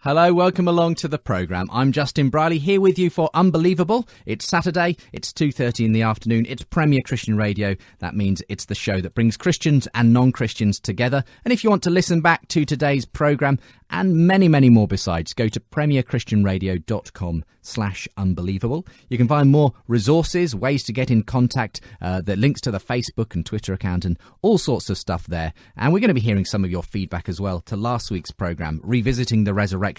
Hello, welcome along to the programme. I'm Justin Briley here with you for Unbelievable. It's Saturday, it's 2:30 in the afternoon, it's Premier Christian Radio. That means it's the show that brings Christians and non-Christians together. And if you want to listen back to today's programme and many, many more besides, go to premierchristianradio.com/unbelievable. You can find more resources, ways to get in contact, the links to the Facebook and Twitter account and all sorts of stuff there. And we're going to be hearing some of your feedback as well to last week's programme, Revisiting the Resurrection,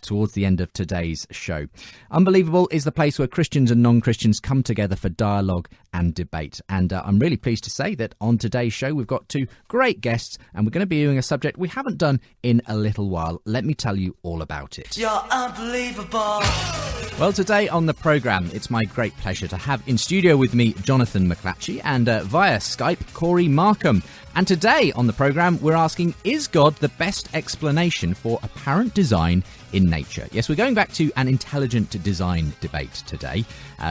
towards the end of today's show. Unbelievable is the place where Christians and non-Christians come together for dialogue and debate. And I'm really pleased to say that on today's show we've got two great guests and we're going to be doing a subject we haven't done in a little while. Let me tell you all about it. You're unbelievable. Well, today on the programme, it's my great pleasure to have in studio with me Jonathan McLatchie and via Skype, Cory Markum. And today on the programme, we're asking, is God the best explanation for apparent design in nature? Yes, we're going back to an intelligent design debate today.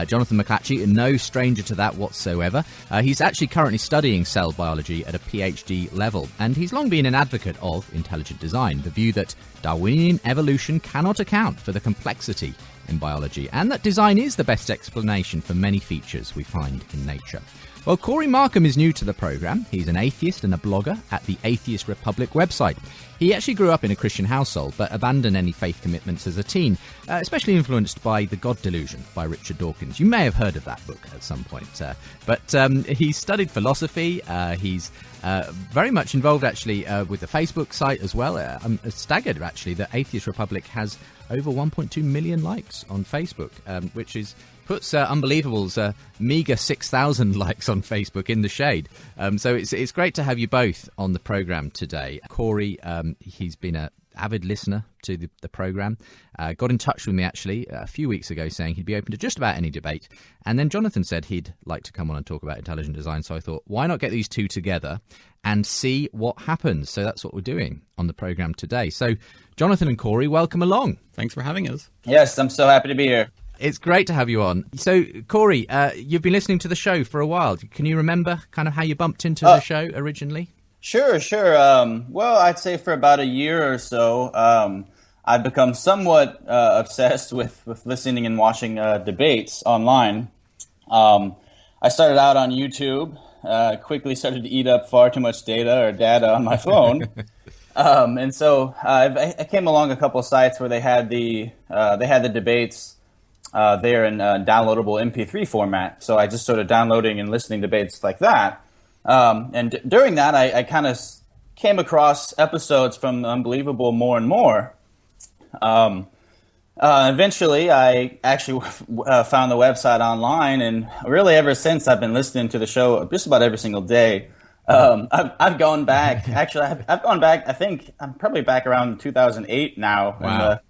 Jonathan McLatchie, no stranger to that whatsoever. He's actually currently studying cell biology at a PhD level, and he's long been an advocate of intelligent design, the view that Darwinian evolution cannot account for the complexity in biology, and that design is the best explanation for many features we find in nature. Well, Cory Markum is new to the programme. He's an atheist and a blogger at the Atheist Republic website. He actually grew up in a Christian household, but abandoned any faith commitments as a teen, especially influenced by The God Delusion by Richard Dawkins. You may have heard of that book at some point. But he studied philosophy. He's very much involved, actually, with the Facebook site as well. I'm staggered, actually, that Atheist Republic has over 1.2 million likes on Facebook, which puts Unbelievable's meagre 6,000 likes on Facebook in the shade. So it's great to have you both on the programme today. Cory, he's been an avid listener to the programme, got in touch with me actually a few weeks ago saying he'd be open to just about any debate. And then Jonathan said he'd like to come on and talk about intelligent design. So I thought, why not get these two together and see what happens? So that's what we're doing on the programme today. So Jonathan and Cory, welcome along. Thanks for having us. Yes, I'm so happy to be here. It's great to have you on. So, Cory, you've been listening to the show for a while. Can you remember kind of how you bumped into the show originally? Sure. Well, I'd say for about a year or so, I've become somewhat obsessed with listening and watching debates online. I started out on YouTube, quickly started to eat up far too much data on my phone. And so I came along a couple of sites where they had the debates there in downloadable MP3 format. So I just started downloading and listening to debates like that. And during that, I kind of came across episodes from Unbelievable more and more. Eventually, I actually found the website online, and really ever since I've been listening to the show just about every single day. I've gone back. Actually, I've gone back. I think I'm probably back around 2008 now. Wow.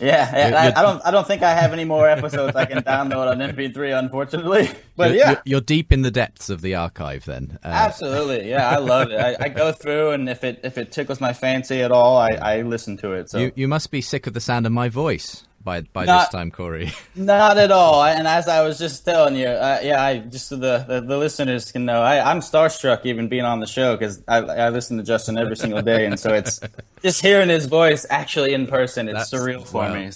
I don't think I have any more episodes I can download on MP3, unfortunately. But you're deep in the depths of the archive then. Absolutely, yeah, I love it. I go through, and if it tickles my fancy at all, I listen to it. So you must be sick of the sound of my voice by this time, Cory. Not at all. And as I was just telling you, I just so the listeners can know, I'm starstruck even being on the show because I listen to Justin every single day, and so it's just hearing his voice actually in person. It's surreal for me.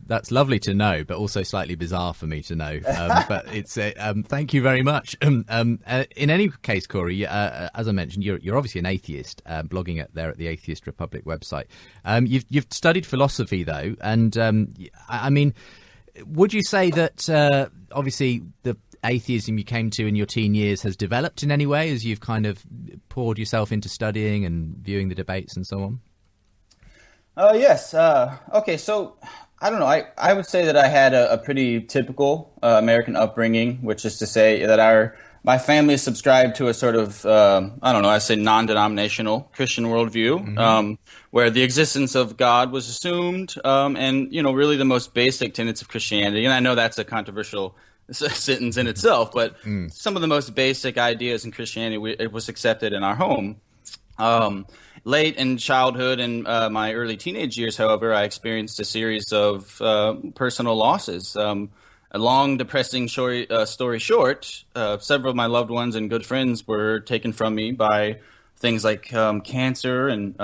That's lovely to know, but also slightly bizarre for me to know. But it's thank you very much. In any case, Cory, as I mentioned, you're obviously an atheist, blogging there at the Atheist Republic website. You've studied philosophy though, and I mean, would you say that obviously the atheism you came to in your teen years has developed in any way as you've kind of poured yourself into studying and viewing the debates and so on? Yes. Okay, so I don't know. I would say that I had a pretty typical American upbringing, which is to say that my family subscribed to a sort of, I say non-denominational Christian worldview, where the existence of God was assumed, and, really the most basic tenets of Christianity. And I know that's a controversial sentence in itself, but some of the most basic ideas in Christianity, it was accepted in our home. Late in childhood and my early teenage years, however, I experienced a series of personal losses. A long, depressing story short, several of my loved ones and good friends were taken from me by things like cancer and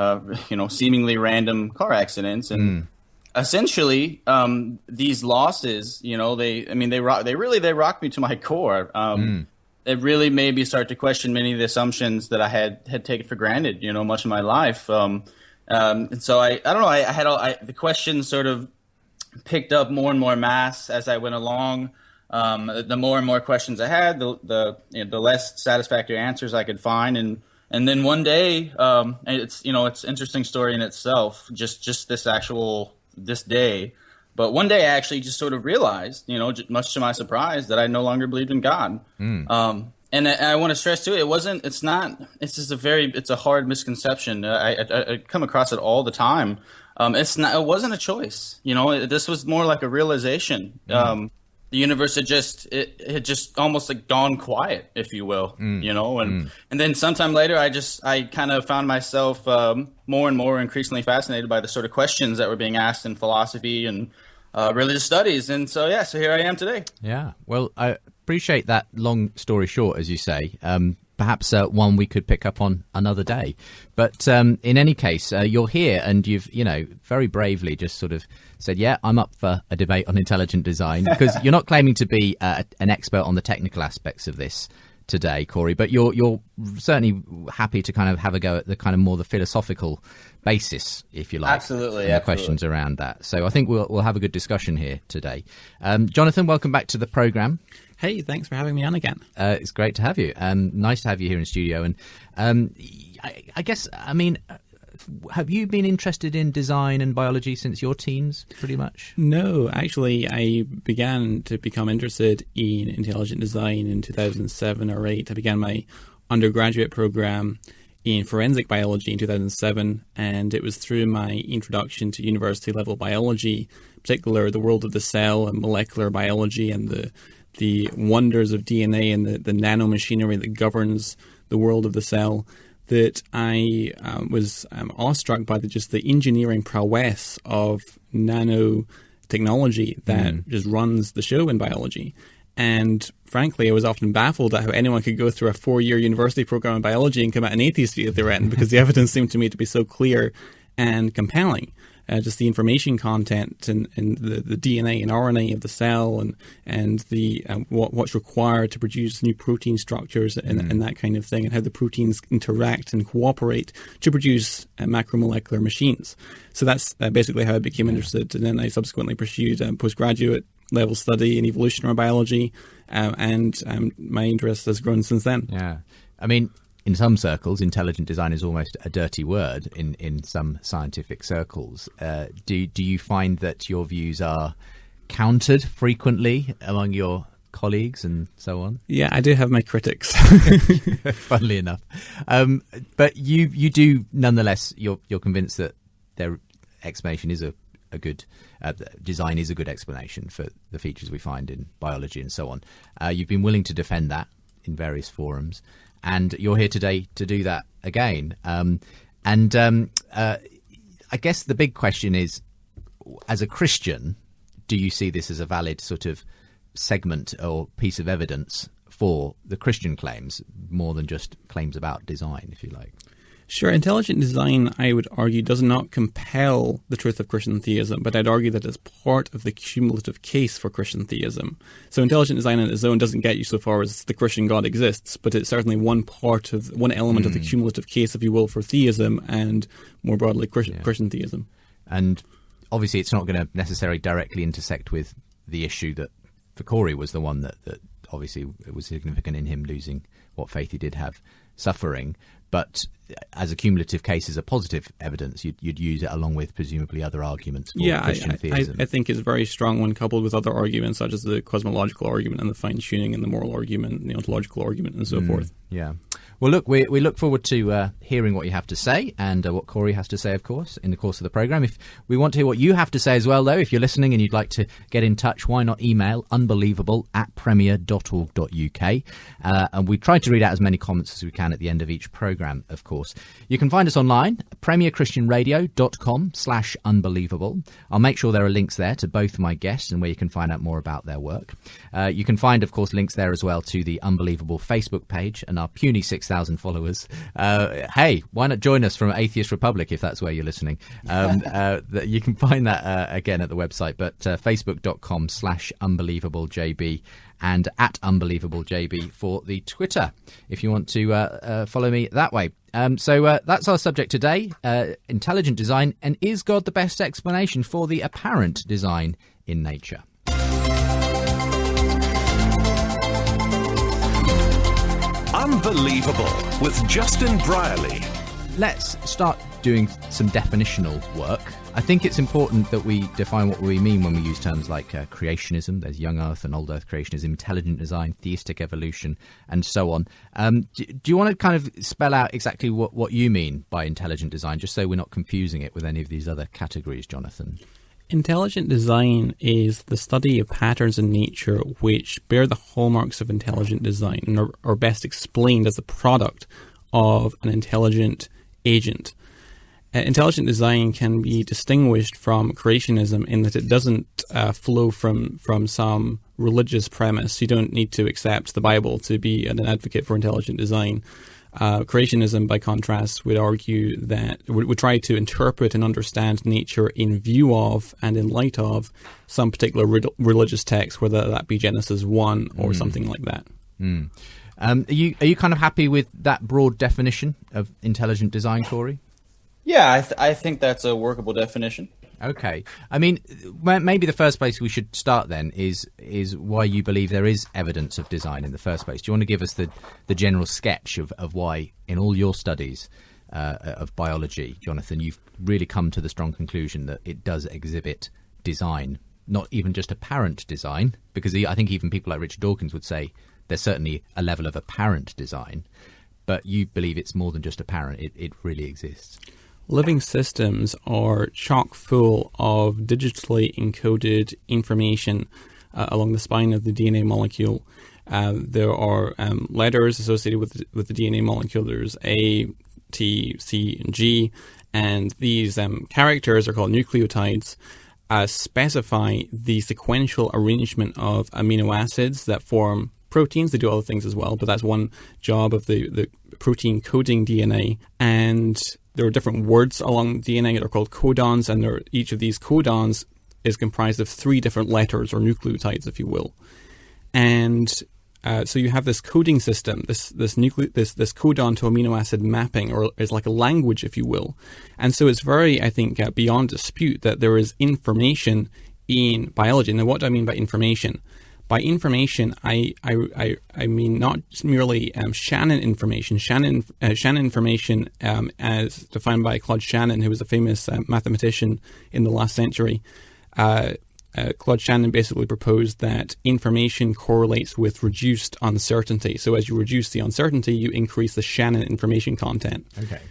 seemingly random car accidents. And essentially, these losses, they rocked me to my core. It really made me start to question many of the assumptions that I had taken for granted, much of my life. And so I don't know, the questions sort of picked up more and more mass as I went along. The more and more questions I had, the less satisfactory answers I could find, and then one day, it's an interesting story in itself. Just this day, but one day I actually just sort of realized, much to my surprise, that I no longer believed in God. And I want to stress too, it's a hard misconception. I come across it all the time. It wasn't a choice. This was more like a realization. The universe had just almost like gone quiet, if you will, and then sometime later, I kind of found myself more and more increasingly fascinated by the sort of questions that were being asked in philosophy and religious studies. And so here I am today. Yeah. Well, I appreciate that long story short, as you say. Perhaps one we could pick up on another day. But in any case, you're here and you've, very bravely just sort of said, yeah, I'm up for a debate on intelligent design, because you're not claiming to be an expert on the technical aspects of this today, Cory, but you're certainly happy to kind of have a go at the kind of more the philosophical basis, if you like. Absolutely. The questions around that. So I think we'll have a good discussion here today. Jonathan, welcome back to the program. Hey, thanks for having me on again. It's great to have you. Nice to have you here in studio. And I guess, have you been interested in design and biology since your teens, pretty much? No, actually, I began to become interested in intelligent design in 2007 or 8. I began my undergraduate program in forensic biology in 2007, and it was through my introduction to university-level biology, in particular the world of the cell and molecular biology and the wonders of DNA and the nanomachinery that governs the world of the cell, that I was awestruck by the engineering prowess of nanotechnology that just runs the show in biology. And frankly, I was often baffled at how anyone could go through a 4-year university program in biology and come out an atheist at the end, because the evidence seemed to me to be so clear and compelling. Just the information content and the DNA and RNA of the cell and the what's required to produce new protein structures and that kind of thing, and how the proteins interact and cooperate to produce macromolecular machines. So that's basically how I became interested, and then I subsequently pursued postgraduate level study in evolutionary biology, and my interest has grown since then. Yeah, I mean, in some circles, intelligent design is almost a dirty word in some scientific circles. Do you find that your views are countered frequently among your colleagues and so on? Yeah, I do have my critics. Funnily enough. But you do, nonetheless, you're convinced that their explanation is a good design is a good explanation for the features we find in biology and so on. You've been willing to defend that in various forums. And you're here today to do that again. I guess the big question is, as a Christian, do you see this as a valid sort of segment or piece of evidence for the Christian claims, more than just claims about design, if you like? Sure. Intelligent design, I would argue, does not compel the truth of Christian theism, but I'd argue that it's part of the cumulative case for Christian theism. So intelligent design on its own doesn't get you so far as the Christian God exists, but it's certainly one element of the cumulative case, if you will, for theism and more broadly Christian theism. And obviously it's not going to necessarily directly intersect with the issue that for Cory was the one that obviously it was significant in him losing what faith he did have, suffering. But as a cumulative case, as a positive evidence, you'd use it along with presumably other arguments for Christian theism. I think it's very strong when coupled with other arguments such as the cosmological argument and the fine-tuning and the moral argument and the ontological argument and so forth. Yeah. Well, look, we look forward to hearing what you have to say and what Cory has to say, of course, in the course of the programme. If we want to hear what you have to say as well, though, if you're listening and you'd like to get in touch, why not email unbelievable@premier.org.uk. And we try to read out as many comments as we can at the end of each programme. programme, of course. You can find us online, premierchristianradio.com/unbelievable. I'll make sure there are links there to both my guests and where you can find out more about their work. You can find, of course, links there as well to the Unbelievable Facebook page and our puny 6,000 followers. Hey, why not join us from Atheist Republic if that's where you're listening? You can find that again at the website, but facebook.com/unbelievablejb and at unbelievablejb for the Twitter if you want to follow me that way. So that's our subject today, intelligent design, and is God the best explanation for the apparent design in nature? Unbelievable with Justin Brierley. Let's start doing some definitional work. I think it's important that we define what we mean when we use terms like creationism. There's young earth and old earth creationism, intelligent design, theistic evolution, and so on. Do you want to kind of spell out exactly what you mean by intelligent design, just so we're not confusing it with any of these other categories, Jonathan? Intelligent design is the study of patterns in nature which bear the hallmarks of intelligent design and are best explained as a product of an intelligent agent. Intelligent design can be distinguished from creationism in that it doesn't flow from some religious premise. You don't need to accept the Bible to be an advocate for intelligent design. Creationism, by contrast, would argue that would try to interpret and understand nature in view of and in light of some particular religious text, whether that be Genesis 1 or something like that. Are you kind of happy with that broad definition of intelligent design, Cory? Yeah, I think that's a workable definition. Okay. I mean, maybe the first place we should start then is why you believe there is evidence of design in the first place. Do you want to give us the general sketch of why, in all your studies of biology, Jonathan, you've really come to the strong conclusion that it does exhibit design, not even just apparent design, because I think even people like Richard Dawkins would say there's certainly a level of apparent design, but you believe it's more than just apparent, it really exists. Living systems are chock full of digitally encoded information along the spine of the DNA molecule. There are letters associated with the DNA molecule. There's A, T, C, and G, and these characters are called nucleotides. Specify the sequential arrangement of amino acids that form proteins. They do other things as well, but that's one job of the protein coding DNA. And there are different words along DNA that are called codons, and each of these codons is comprised of 3 different letters, or nucleotides, if you will. And so you have this coding system, this codon to amino acid mapping, or is like a language, if you will. And so it's very, I think, beyond dispute that there is information in biology. Now, what do I mean by information? By information, I mean not merely Shannon information. Shannon information, as defined by Claude Shannon, who was a famous mathematician in the last century. Claude Shannon basically proposed that information correlates with reduced uncertainty. So as you reduce the uncertainty, you increase the Shannon information content. Okay.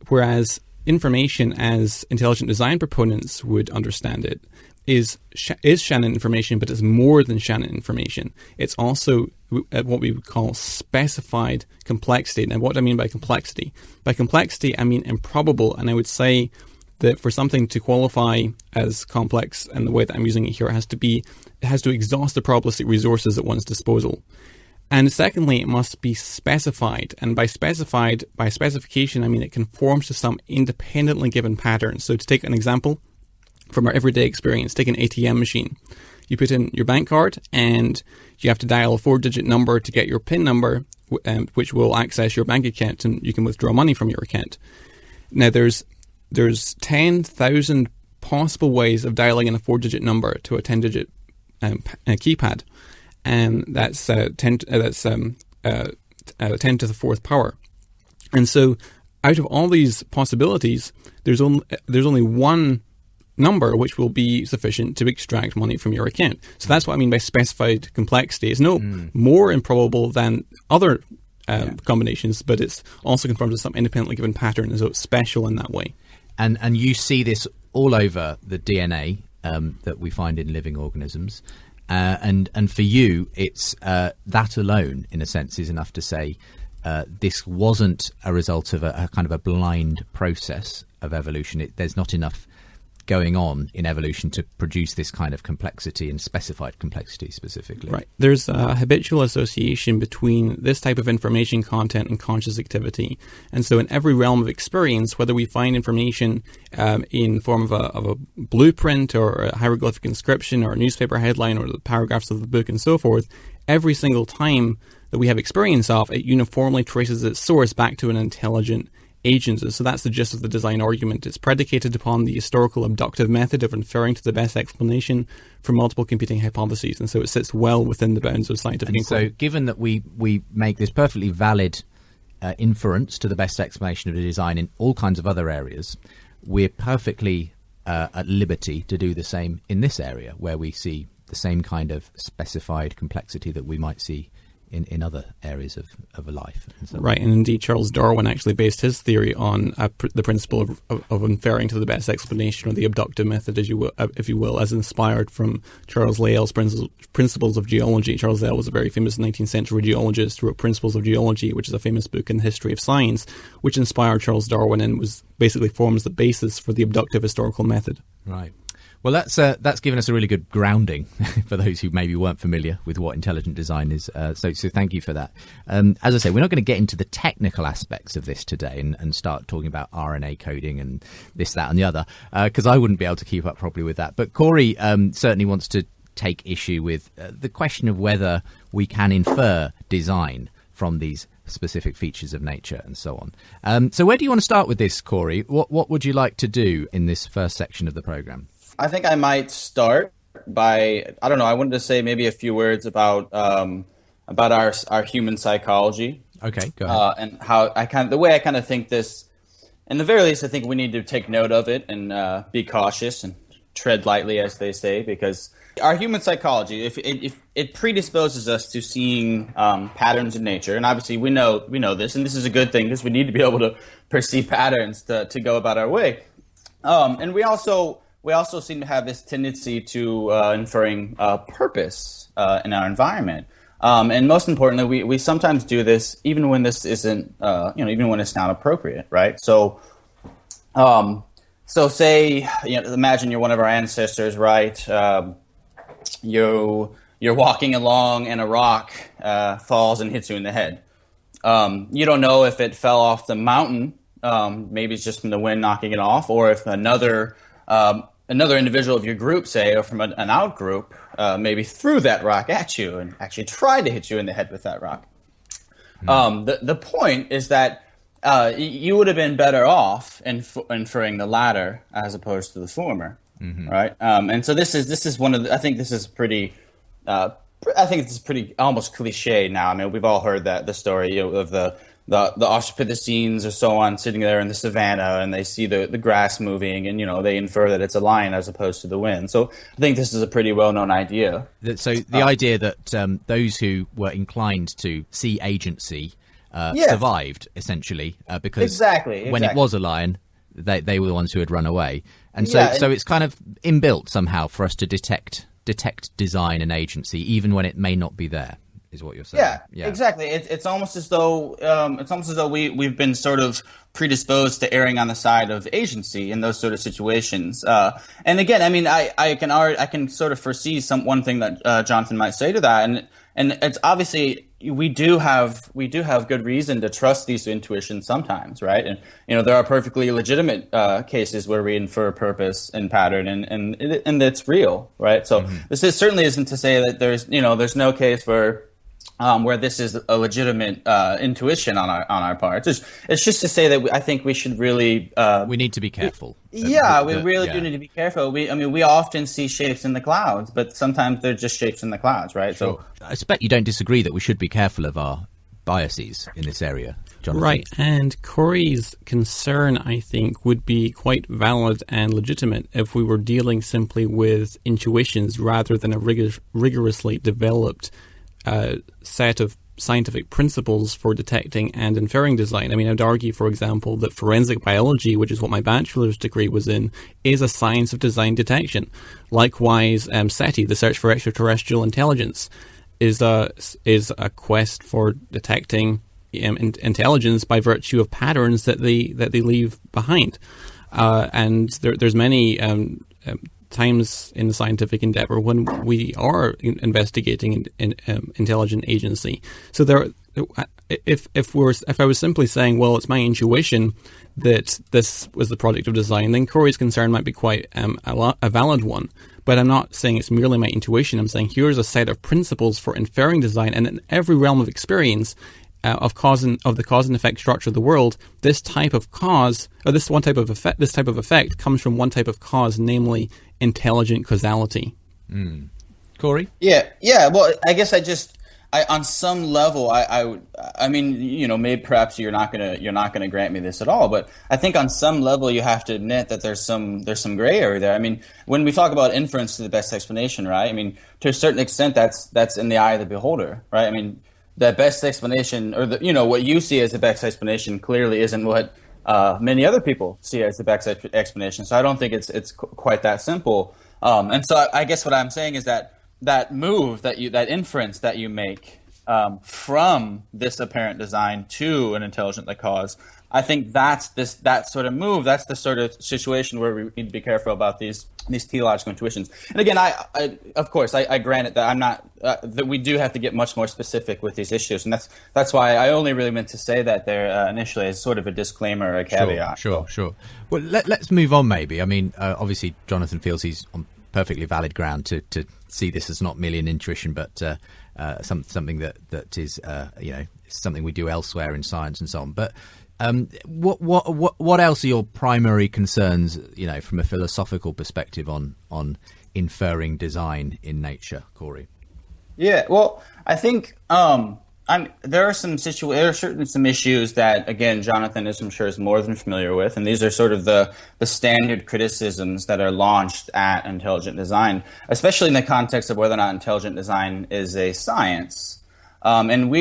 Whereas information, as intelligent design proponents would understand it, is Shannon information, but it's more than Shannon information. It's also what we would call specified complexity. Now, what do I mean by complexity? By complexity, I mean improbable. And I would say that for something to qualify as complex, and the way that I'm using it here, it has to exhaust the probabilistic resources at one's disposal. And secondly, it must be specified. And by specification, I mean it conforms to some independently given patterns. So to take an example from our everyday experience, take an ATM machine. You put in your bank card and you have to dial a 4-digit number to get your PIN number, which will access your bank account, and you can withdraw money from your account. Now, there's 10,000 possible ways of dialing in a 4-digit number to a 10-digit keypad, and that's 10 to the 4th power. And so, out of all these possibilities, there's only one number which will be sufficient to extract money from your account. So that's what I mean by specified complexity. It's no more improbable than other combinations, but it's also confirmed as some independently given pattern, so it's special in that way. And you see this all over the DNA that we find in living organisms. And for you, it's that alone, in a sense, is enough to say this wasn't a result of a kind of a blind process of evolution. There's not enough going on in evolution to produce this kind of complexity and specified complexity specifically. Right. There's a habitual association between this type of information content and conscious activity. And so in every realm of experience, whether we find information in form of a blueprint or a hieroglyphic inscription or a newspaper headline or the paragraphs of the book and so forth, every single time that we have experience of, it uniformly traces its source back to an intelligent agents. So that's the gist of the design argument. It's predicated upon the historical abductive method of inferring to the best explanation from multiple competing hypotheses, and so it sits well within the bounds of scientific inquiry. So given that we make this perfectly valid inference to the best explanation of the design in all kinds of other areas, we're perfectly at liberty to do the same in this area, where we see the same kind of specified complexity that we might see in other areas of life. And so right, and indeed Charles Darwin actually based his theory on the principle of inferring to the best explanation, or the abductive method, as you will, if you will, as inspired from Charles Lyell's Principles of Geology. Charles Lyell was a very famous 19th century geologist who wrote Principles of Geology, which is a famous book in the history of science, which inspired Charles Darwin and was basically forms the basis for the abductive historical method. Right. Well, that's given us a really good grounding for those who maybe weren't familiar with what intelligent design is. So thank you for that. As I say, we're not going to get into the technical aspects of this today and start talking about RNA coding and this, that, and the other, because I wouldn't be able to keep up properly with that. But Cory certainly wants to take issue with the question of whether we can infer design from these specific features of nature and so on. So where do you want to start with this, Cory? What would you like to do in this first section of the program? I think I might start by, I don't know, I wanted to say maybe a few words about our human psychology. Okay, go ahead. And how the way I think this, in the very least, I think we need to take note of it and be cautious and tread lightly, as they say, because our human psychology, if it predisposes us to seeing patterns in nature, and obviously we know this, and this is a good thing because we need to be able to perceive patterns to go about our way. And we also seem to have this tendency to inferring purpose in our environment. And most importantly, we sometimes do this even when this isn't, even when it's not appropriate, right? So say, imagine you're one of our ancestors, right? You're walking along and a rock falls and hits you in the head. You don't know if it fell off the mountain, maybe it's just from the wind knocking it off, or if another individual of your group, say, or from an out group, maybe threw that rock at you and actually tried to hit you in the head with that rock. The point is that you would have been better off inferring the latter as opposed to the former, right? And so this is one of the, I think this is pretty. I think it's pretty almost cliche now. I mean, we've all heard the story of the Australopithecines or so on sitting there in the savannah, and they see the grass moving, and they infer that it's a lion as opposed to the wind. So I think this is a pretty well-known idea. So the idea that those who were inclined to see agency survived, essentially, because exactly. when it was a lion, they were the ones who had run away, and so it's kind of inbuilt somehow for us to detect design and agency, even when it may not be there. Is what you're saying? Yeah, exactly. It's almost as though we've been sort of predisposed to erring on the side of agency in those sort of situations. And again, I mean, I can sort of foresee one thing that Jonathan might say to that, and it's obviously we do have good reason to trust these intuitions sometimes, right? And there are perfectly legitimate cases where we infer purpose and pattern, and it's real, right? So this certainly isn't to say that there's no case where this is a legitimate intuition on our part. It's just to say that I think we should really we need to be careful. We really do need to be careful. We often see shapes in the clouds, but sometimes they're just shapes in the clouds, right? Sure. So I expect you don't disagree that we should be careful of our biases in this area, Jonathan. Right, and Cory's concern, I think, would be quite valid and legitimate if we were dealing simply with intuitions rather than a rigorously developed set of scientific principles for detecting and inferring design. I mean, I'd argue, for example, that forensic biology, which is what my bachelor's degree was in, is a science of design detection. Likewise, SETI, the search for extraterrestrial intelligence, is a quest for detecting intelligence by virtue of patterns that they leave behind. And there's many times in the scientific endeavor when we are investigating intelligent agency. So if I was simply saying, well, it's my intuition that this was the product of design, then Cory's concern might be quite a valid one. But I'm not saying it's merely my intuition. I'm saying here's a set of principles for inferring design, and in every realm of experience of the cause and effect structure of the world, this type of cause, or this type of effect comes from one type of cause, namely intelligent causality. Cory? Yeah. Well, I guess on some level, I mean, you know, maybe perhaps you're not gonna grant me this at all, but I think on some level you have to admit that there's some gray area there. I mean, when we talk about inference to the best explanation, right? I mean, to a certain extent, that's in the eye of the beholder, right? I mean, the best explanation, or what you see as the best explanation, clearly isn't what many other people see as the best explanation. So I don't think it's quite that simple. And so I guess what I'm saying is that inference that you make from this apparent design to an intelligent cause, I think that sort of move, that's the sort of situation where we need to be careful about these teleological intuitions. And again, I of course I grant it that I'm not that we do have to get much more specific with these issues, and that's why I only really meant to say that there initially as sort of a disclaimer or a caveat. Sure. Well, let's move on. Maybe obviously Jonathan feels he's on perfectly valid ground to see this as not merely an intuition, but something that is something we do elsewhere in science and so on. But what else are your primary concerns, from a philosophical perspective on inferring design in nature, Cory? Yeah, well, I think there are certainly some issues that, again, Jonathan I'm sure is more than familiar with, and these are sort of the standard criticisms that are launched at intelligent design, especially in the context of whether or not intelligent design is a science. And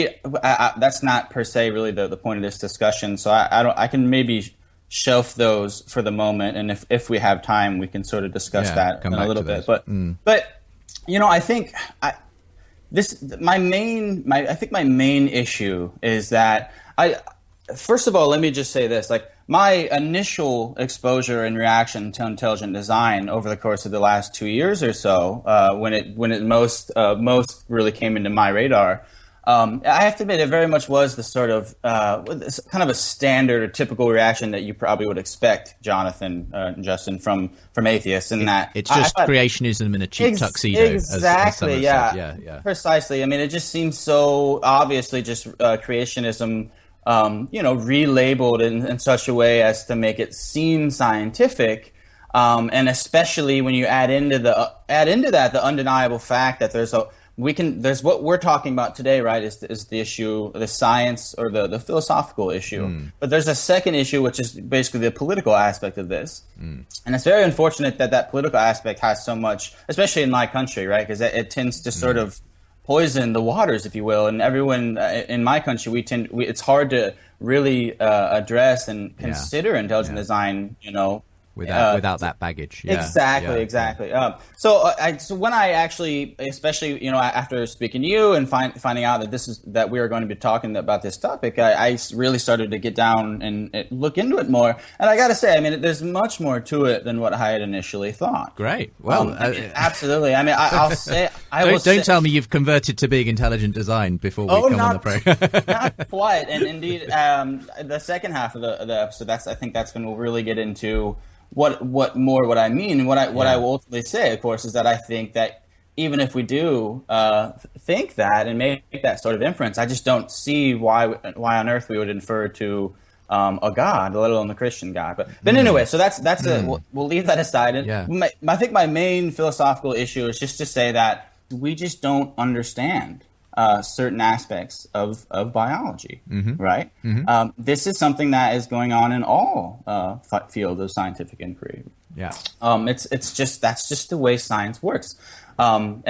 that's not per se really the point of this discussion. So I can maybe shelf those for the moment, and if we have time, we can sort of discuss that in a little bit. But I think my main issue is that first of all, let me just say this: like, my initial exposure and reaction to intelligent design over the course of the last 2 years or so, when it most really came into my radar. I have to admit, it very much was the sort of kind of a standard or typical reaction that you probably would expect, Jonathan, Justin, from atheists, in that it's just creationism in a cheap tuxedo. Exactly, yeah, precisely. I mean, it just seems so obviously just creationism, relabeled in such a way as to make it seem scientific, and especially when you add into that the undeniable fact that there's what we're talking about today, right, is the issue, the science or the philosophical issue. But there's a second issue, which is basically the political aspect of this. And it's very unfortunate that political aspect has so much, especially in my country, right, because it tends to sort of poison the waters, if you will. And everyone in my country, it's hard to really address and consider intelligent design, without that baggage. Exactly. So when I actually, especially after speaking to you and finding out that we are going to be talking about this topic, I really started to get down and look into it more. And I got to say, I mean, there's much more to it than what I had initially thought. Great. Well, absolutely. I mean, I'll say. Don't tell me you've converted to being intelligent design before we come on the program. Not quite. And indeed, the second half of the episode, I think that's when we'll really get into what I mean. And what I will ultimately say, of course, is that I think that even if we do think that and make that sort of inference, I just don't see why on earth we would infer to a God, let alone the Christian God. But anyway, so we'll leave that aside. And I think my main philosophical issue is just to say that we just don't understand certain aspects of biology, right? This is something that is going on in all fields of scientific inquiry. That's just the way science works. So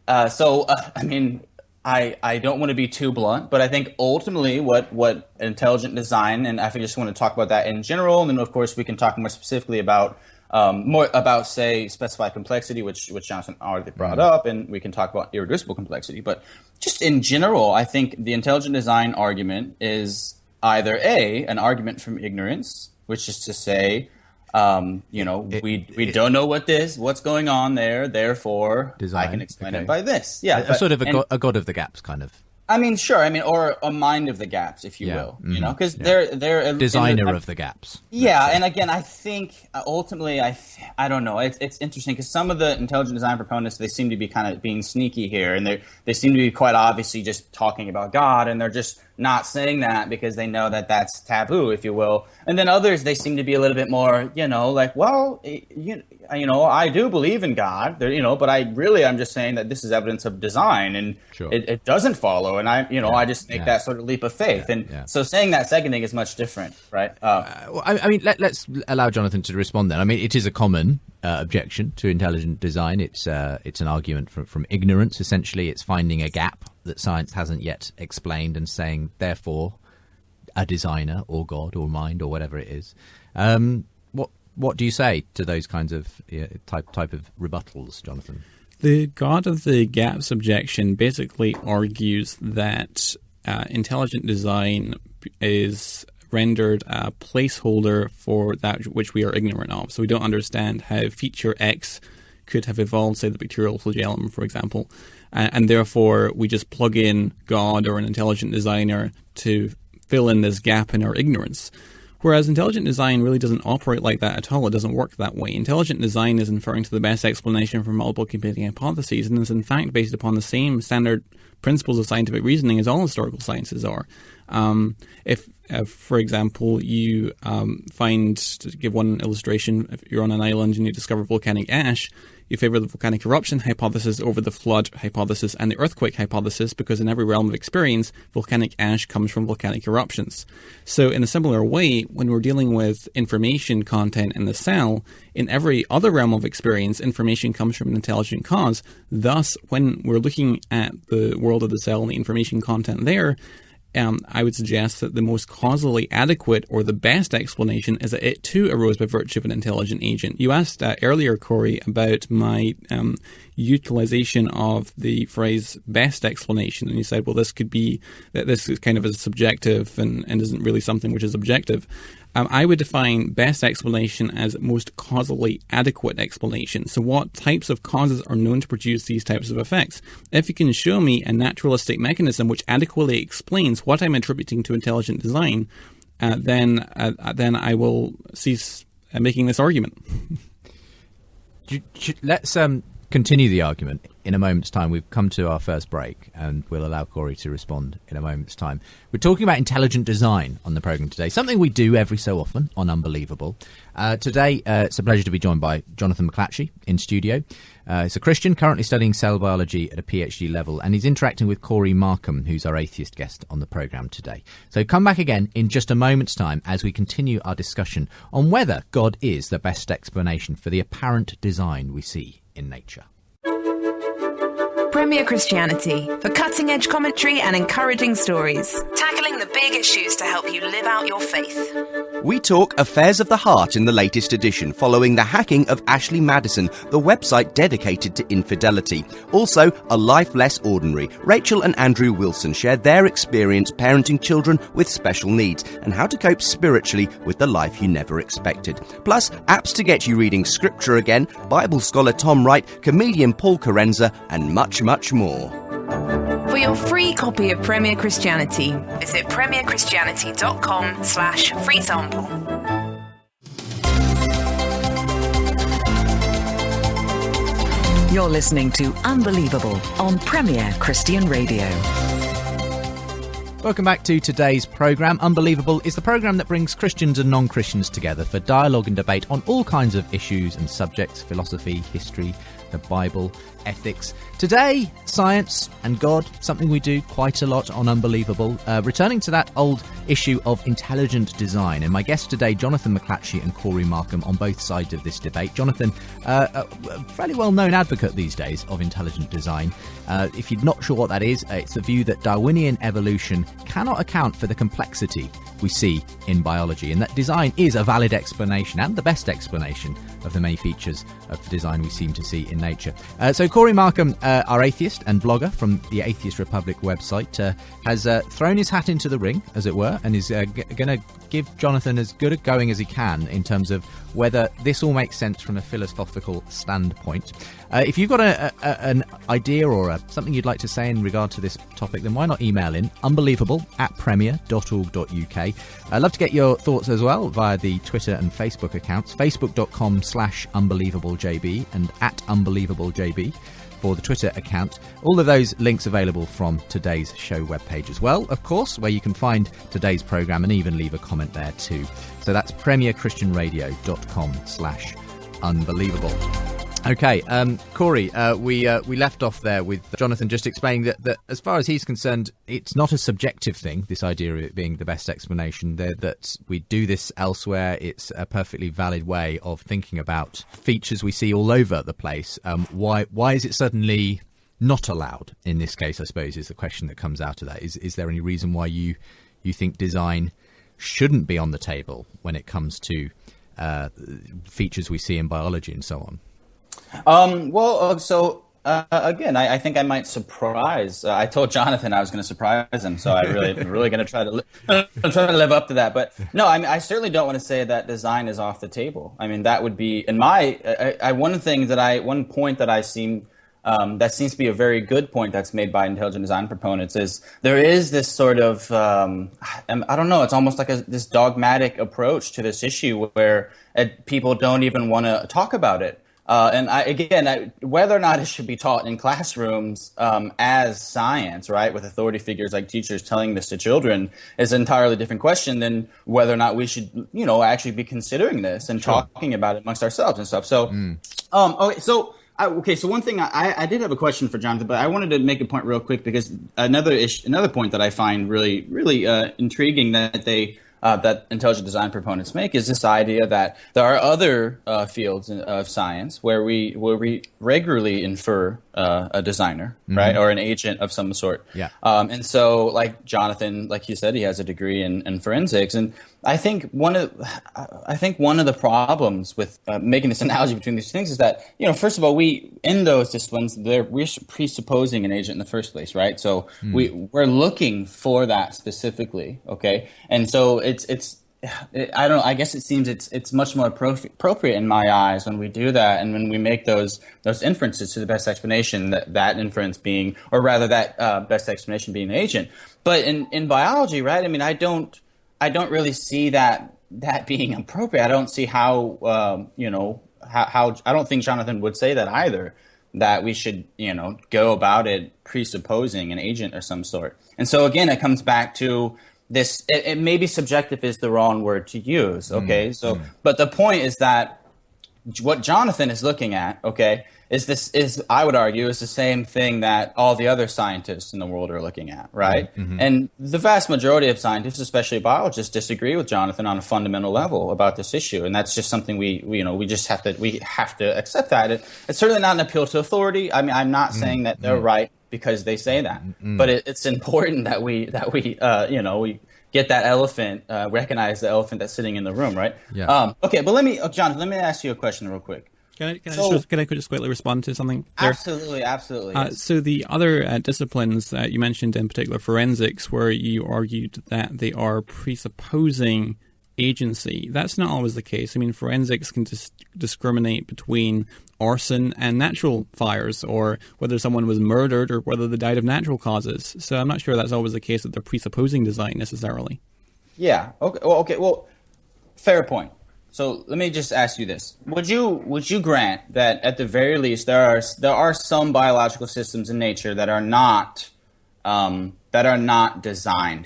I mean, I don't want to be too blunt, but I think ultimately what intelligent design, and I just want to talk about that in general, and then of course we can talk more specifically about more about, say, specified complexity, which Jonathan already brought up, and we can talk about irreducible complexity. But just in general, I think the intelligent design argument is either an argument from ignorance, which is to say, we don't know what's going on there, therefore I can explain it by this. Yeah, sort of a god of the gaps kind of. I mean, sure. I mean, or a mind of the gaps, if you will. You know, because they're a designer of the gaps. Yeah, and again, I think ultimately, I don't know. It's interesting because some of the intelligent design proponents, they seem to be kind of being sneaky here, and they seem to be quite obviously just talking about God, and they're just not saying that because they know that that's taboo, if you will. And then others, they seem to be a little bit more, like, well, I do believe in God, but I'm just saying that this is evidence of design, and it doesn't follow, and I just make that sort of leap of faith. So saying that second thing is much different, right? I mean, let's allow Jonathan to respond then. I mean, it is a common objection to intelligent design. It's an argument from ignorance. Essentially, it's finding a gap that science hasn't yet explained and saying, therefore, a designer or God or mind or whatever it is. What do you say to those kinds of type of rebuttals, Jonathan? The God of the gaps objection basically argues that intelligent design is rendered a placeholder for that which we are ignorant of. So we don't understand how feature X could have evolved, say the bacterial flagellum, for example, and therefore we just plug in God or an intelligent designer to fill in this gap in our ignorance. Whereas intelligent design really doesn't operate like that at all. It doesn't work that way. Intelligent design is inferring to the best explanation for multiple competing hypotheses, and is in fact based upon the same standard principles of scientific reasoning as all historical sciences are. If for example, you find, to give one illustration, if you're on an island and you discover volcanic ash, you favor the volcanic eruption hypothesis over the flood hypothesis and the earthquake hypothesis, because in every realm of experience, volcanic ash comes from volcanic eruptions. So in a similar way, when we're dealing with information content in the cell, in every other realm of experience, information comes from an intelligent cause. Thus, when we're looking at the world of the cell and the information content there, I would suggest that the most causally adequate or the best explanation is that it too arose by virtue of an intelligent agent. You asked earlier, Cory, about my utilization of the phrase best explanation, and you said, well, this could be that this is kind of a subjective and isn't really something which is objective. I would define best explanation as most causally adequate explanation. So what types of causes are known to produce these types of effects? If you can show me a naturalistic mechanism which adequately explains what I'm attributing to intelligent design, then I will cease making this argument. Let's continue the argument in a moment's time. We've come to our first break, and we'll allow Cory to respond in a moment's time. We're talking about intelligent design on the programme today, something we do every so often on Unbelievable. Today, it's a pleasure to be joined by Jonathan McLatchie in studio. He's a Christian currently studying cell biology at a PhD level, and he's interacting with Cory Markum, who's our atheist guest on the programme today. So come back again in just a moment's time as we continue our discussion on whether God is the best explanation for the apparent design we see in nature. Premier Christianity, for cutting-edge commentary and encouraging stories, tackling the big issues to help you live out your faith. We talk affairs of the heart in the latest edition, following the hacking of Ashley Madison, the website dedicated to infidelity. Also, A Life Less Ordinary. Rachel and Andrew Wilson shared their experience parenting children with special needs and how to cope spiritually with the life you never expected. Plus, apps to get you reading scripture again, Bible scholar Tom Wright, comedian Paul Carenza, and much more. For your free copy of Premier Christianity, visit premierchristianity.com/free sample. You're listening to Unbelievable on Premier Christian Radio. Welcome back to today's programme. Unbelievable is the programme that brings Christians and non-Christians together for dialogue and debate on all kinds of issues and subjects: philosophy, history, the Bible, ethics. Today, science and God, something we do quite a lot on Unbelievable. Returning to that old issue of intelligent design. And my guests today, Jonathan McLatchie and Cory Markum, on both sides of this debate. Jonathan, a fairly well-known advocate these days of intelligent design. If you're not sure what that is, it's the view that Darwinian evolution cannot account for the complexity we see in biology, and that design is a valid explanation and the best explanation of the many features of the design we seem to see in nature. So Cory Markum, our atheist and blogger from the Atheist Republic website, has thrown his hat into the ring, as it were, and is going to give Jonathan as good a going as he can in terms of whether this all makes sense from a philosophical standpoint. If you've got an idea or something you'd like to say in regard to this topic, then why not email in unbelievable@premier.org.uk. I'd love to get your thoughts as well via the Twitter and Facebook accounts, facebook.com/unbelievablejb and @unbelievablejb for the Twitter account. All of those links available from today's show webpage as well, of course, where you can find today's programme and even leave a comment there too. So that's premierchristianradio.com/unbelievable. Okay, Cory, we left off there with Jonathan just explaining that as far as he's concerned, it's not a subjective thing, this idea of it being the best explanation, that we do this elsewhere. It's a perfectly valid way of thinking about features we see all over the place. Why is it suddenly not allowed in this case, I suppose, is the question that comes out of that. Is there any reason why you think design shouldn't be on the table when it comes to features we see in biology and so on? Again, I think I might surprise. I told Jonathan I was going to surprise him, so I'm really going to try to live up to that. But no, I mean, I certainly don't want to say that design is off the table. I mean, that would be in my one point that I seem that seems to be a very good point that's made by intelligent design proponents is there is this sort of I don't know, it's almost like this dogmatic approach to this issue where people don't even want to talk about it. Whether or not it should be taught in classrooms as science, right, with authority figures like teachers telling this to children is an entirely different question than whether or not we should, actually be considering this and talking about it amongst ourselves and stuff. So, So one thing I did have a question for Jonathan, but I wanted to make a point real quick because another point that I find really intriguing that intelligent design proponents make is this idea that there are other fields of science where we regularly infer a designer, right, or an agent of some sort. Yeah. And so, like Jonathan, like you said, he has a degree in forensics, and I think one of the problems with making this analogy between these things is that, first of all, we in those disciplines we're presupposing an agent in the first place, right? So we're looking for that specifically, okay? And so I don't know. I guess it seems it's much more appropriate in my eyes when we do that, and when we make those inferences to the best explanation. That inference being, or rather, that best explanation being an agent. But in biology, right? I mean, I don't really see that being appropriate. I don't see how how I don't think Jonathan would say that either. That we should go about it presupposing an agent of some sort. And so again, it comes back to this, it maybe subjective is the wrong word to use, okay? But the point is that what Jonathan is looking at, okay, is I would argue, is the same thing that all the other scientists in the world are looking at, right? And the vast majority of scientists, especially biologists, disagree with Jonathan on a fundamental level about this issue, and that's just something we have to accept that. It's certainly not an appeal to authority. I mean, I'm not saying that they're right because they say that, but it's important that we get that elephant, recognize the elephant that's sitting in the room, right? Yeah. Okay, but Jonathan, let me ask you a question real quick. Can I just quickly respond to something there? Absolutely. Yes. So the other disciplines that you mentioned, in particular forensics, where you argued that they are presupposing agency, that's not always the case. I mean, forensics can discriminate between arson and natural fires, or whether someone was murdered or whether they died of natural causes. So I'm not sure that's always the case that they're presupposing design necessarily. Yeah. Okay. Well, fair point. So let me just ask you this: Would you grant that at the very least there are some biological systems in nature that are not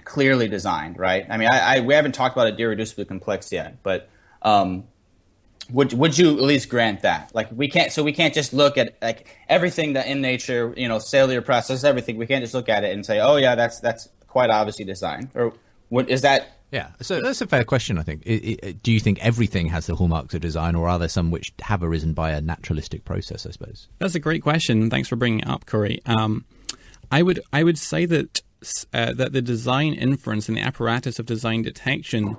clearly designed, right? I mean, we haven't talked about it irreducibly complex yet, but would you at least grant that? Like we can't just look at like everything that in nature, cellular process, everything. We can't just look at it and say, oh yeah, that's quite obviously designed, or is that? Yeah, so that's a fair question, I think. Do you think everything has the hallmarks of design, or are there some which have arisen by a naturalistic process, I suppose? That's a great question. Thanks for bringing it up, Cory. I would say that that the design inference and the apparatus of design detection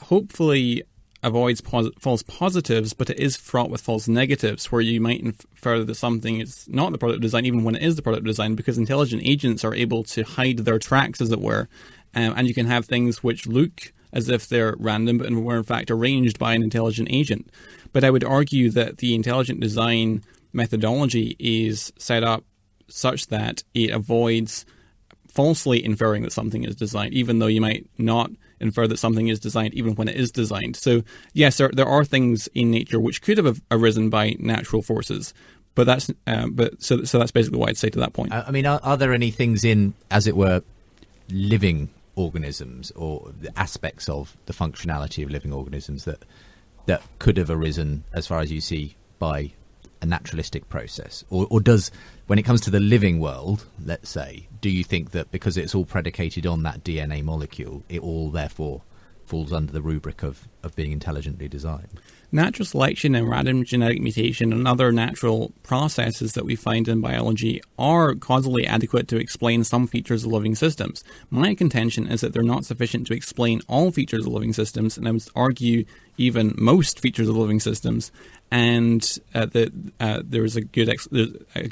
hopefully avoids false positives, but it is fraught with false negatives, where you might infer that something is not the product of design, even when it is the product of design, because intelligent agents are able to hide their tracks, as it were, and you can have things which look as if they're random, but were in fact arranged by an intelligent agent. But I would argue that the intelligent design methodology is set up such that it avoids falsely inferring that something is designed, even though you might not infer that something is designed even when it is designed. So yes, there are things in nature which could have arisen by natural forces, but that's so that's basically what I'd say to that point. I mean, are there any things in, as it were, living organisms or the aspects of the functionality of living organisms that could have arisen, as far as you see, by a naturalistic process? Or does, when it comes to the living world, let's say, do you think that because it's all predicated on that DNA molecule, it all therefore falls under the rubric of being intelligently designed? Natural selection and random genetic mutation and other natural processes that we find in biology are causally adequate to explain some features of living systems. My contention is that they're not sufficient to explain all features of living systems, and I would argue even most features of living systems, and there's a good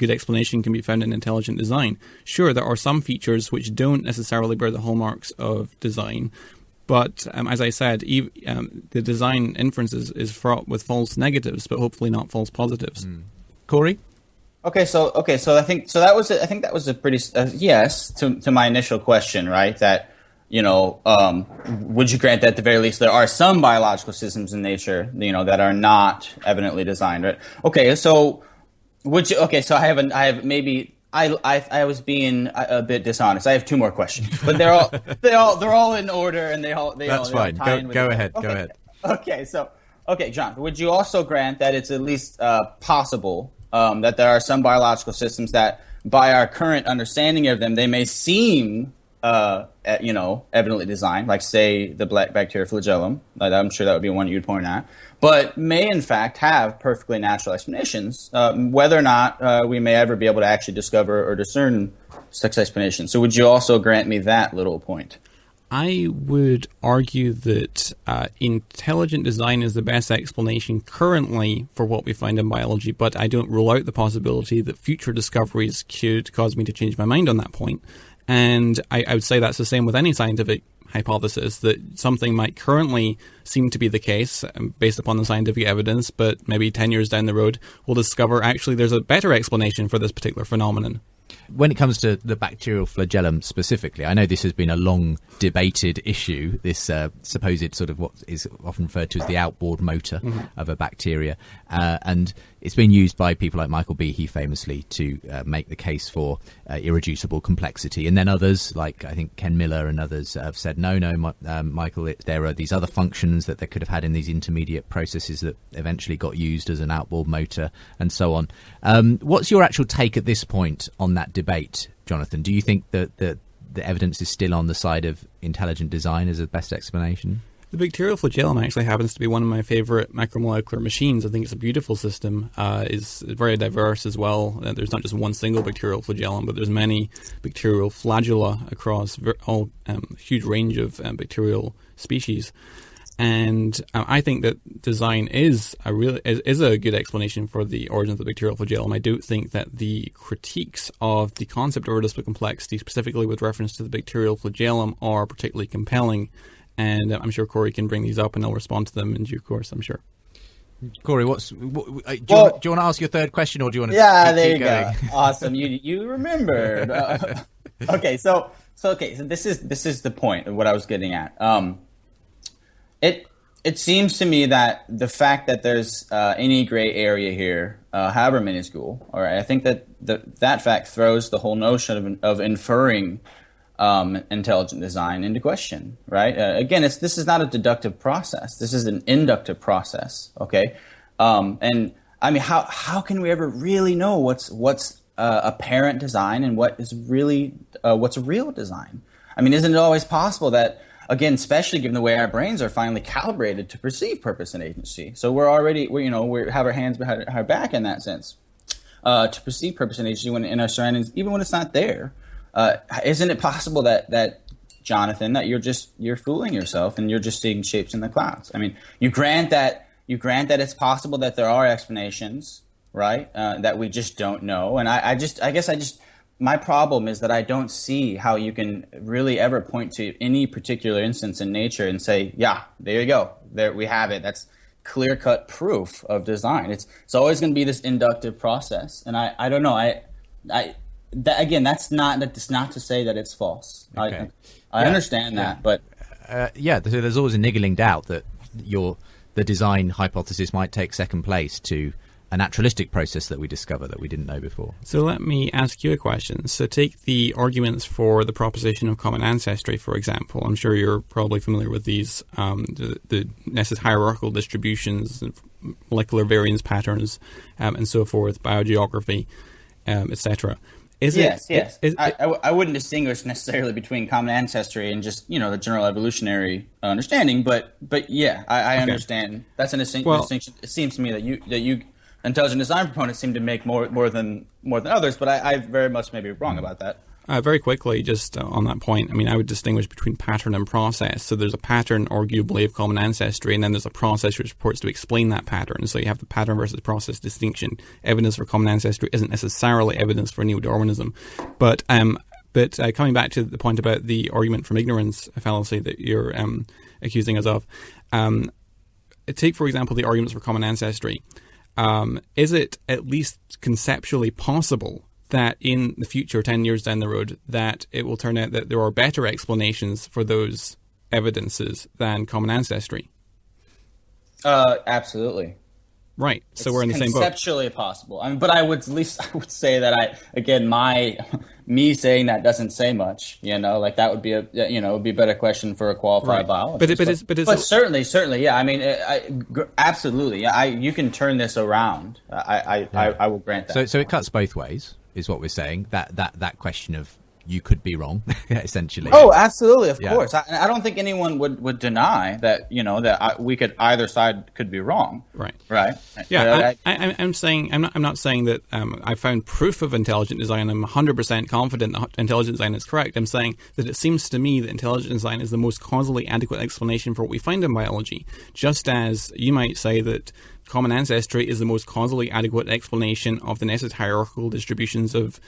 explanation can be found in intelligent design. Sure, there are some features which don't necessarily bear the hallmarks of design, but as I said, the design inference is fraught with false negatives, but hopefully not false positives. Cory? Okay, so I think that was a pretty yes to my initial question, right? That, you know, would you grant that at the very least there are some biological systems in nature, you know, that are not evidently designed, right? Okay, so would you? Okay, so I was being a bit dishonest. I have two more questions, but they're all in order, and That's fine. Go ahead. Okay. Go ahead. Okay, John. Would you also grant that it's at least possible that there are some biological systems that, by our current understanding of them, they may seem evidently designed, like say the black bacteria flagellum. I'm sure that would be one you'd point at, but may in fact have perfectly natural explanations, whether or not we may ever be able to actually discover or discern such explanations. So would you also grant me that little point? I would argue that intelligent design is the best explanation currently for what we find in biology, but I don't rule out the possibility that future discoveries could cause me to change my mind on that point. And I would say that's the same with any scientific hypothesis, that something might currently seem to be the case based upon the scientific evidence, but maybe 10 years down the road we'll discover actually there's a better explanation for this particular phenomenon. When it comes to the bacterial flagellum specifically, I know this has been a long debated issue, this supposed sort of what is often referred to as the outboard motor of a bacteria. And it's been used by people like Michael Behe famously to make the case for irreducible complexity. And then others, like I think Ken Miller and others, have said, no, Michael, there are these other functions that they could have had in these intermediate processes that eventually got used as an outboard motor and so on. What's your actual take at this point on that debate, Jonathan? Do you think that the evidence is still on the side of intelligent design as the best explanation? The bacterial flagellum actually happens to be one of my favorite macromolecular machines. I think it's a beautiful system. It's very diverse as well. There's not just one single bacterial flagellum, but there's many bacterial flagella across all huge range of bacterial species. And I think that design is a good explanation for the origin of the bacterial flagellum. I don't think that the critiques of the concept of irreducible complexity, specifically with reference to the bacterial flagellum, are particularly compelling. And I'm sure Cory can bring these up, and I'll respond to them in due course, I'm sure. Cory, do you want to ask your third question, or do you want to keep going? Go. Awesome, you remembered. So this is the point of what I was getting at. It seems to me that the fact that there's any gray area here, however minuscule, all right, I think that that fact throws the whole notion of inferring intelligent design into question, right? Again, this is not a deductive process. This is an inductive process, okay? And I mean, how can we ever really know what's apparent design and what's a real design? I mean, isn't it always possible that, again, especially given the way our brains are finally calibrated to perceive purpose and agency, so we have our hands behind our back in that sense, to perceive purpose and agency in our surroundings, even when it's not there. isn't it possible that Jonathan, that you're fooling yourself and you're just seeing shapes in the clouds? I mean, you grant that it's possible that there are explanations, right? That we just don't know. And I guess my problem is that I don't see how you can really ever point to any particular instance in nature and say, yeah, there you go. There we have it. That's clear-cut proof of design. It's always going to be this inductive process. And I don't know. That's not to say that it's false. Okay. I understand that, but there's always a niggling doubt that the design hypothesis might take second place to a naturalistic process that we discover that we didn't know before. So let me ask you a question. So take the arguments for the proposition of common ancestry, for example. I'm sure you're probably familiar with these, the Nessus hierarchical distributions, molecular variance patterns, and so forth, biogeography, etc. Yes. I wouldn't distinguish necessarily between common ancestry and just the general evolutionary understanding, but yeah, I understand. That's an distinction. It seems to me that you intelligent design proponents seem to make more than others, but I very much may be wrong about that. Very quickly, just on that point, I mean, I would distinguish between pattern and process. So there's a pattern, arguably, of common ancestry, and then there's a process which purports to explain that pattern. So you have the pattern versus process distinction. Evidence for common ancestry isn't necessarily evidence for neo-Darwinism. But coming back to the point about the argument from ignorance fallacy that you're accusing us of, take, for example, the arguments for common ancestry. Is it at least conceptually possible that in the future, 10 years down the road, that it will turn out that there are better explanations for those evidences than common ancestry? Absolutely. Right. So we're in the same boat. Conceptually possible. I mean, but I would say that me saying that doesn't say much. Like that would be would be a better question for a qualified biologist. But certainly, yeah. I mean, absolutely. You can turn this around. I will grant that. So it cuts both ways, is what we're saying. That question of you could be wrong, essentially. Oh, absolutely, of course. I don't think anyone would deny that we could, either side could be wrong. Right. Yeah, I'm not saying that I found proof of intelligent design. I'm 100% confident that intelligent design is correct. I'm saying that it seems to me that intelligent design is the most causally adequate explanation for what we find in biology. Just as you might say that common ancestry is the most causally adequate explanation of the Nessus hierarchical distributions of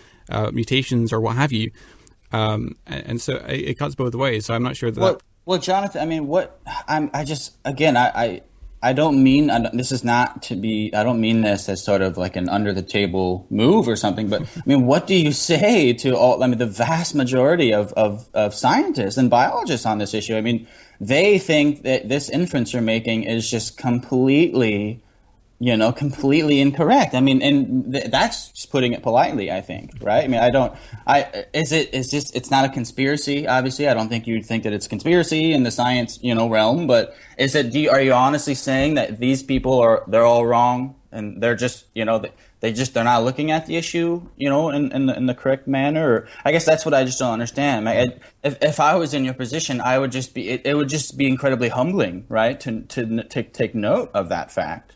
mutations or what have you. And so it cuts both ways. So I'm not sure that... Well, Jonathan, I mean, I don't mean this is not to be. I don't mean this as sort of like an under the table move or something. But I mean, what do you say to the vast majority of scientists and biologists on this issue? I mean, they think that this inference you're making is just completely incorrect. I mean, and that's just putting it politely, I think, right? I mean, it's not a conspiracy, obviously. I don't think you'd think that it's conspiracy in the science, realm, but are you honestly saying that these people they're all wrong and they're just, they're not looking at the issue, in the correct manner? Or, I guess that's what I just don't understand. If I was in your position, I would just be, it would just be incredibly humbling, right? To take note of that fact.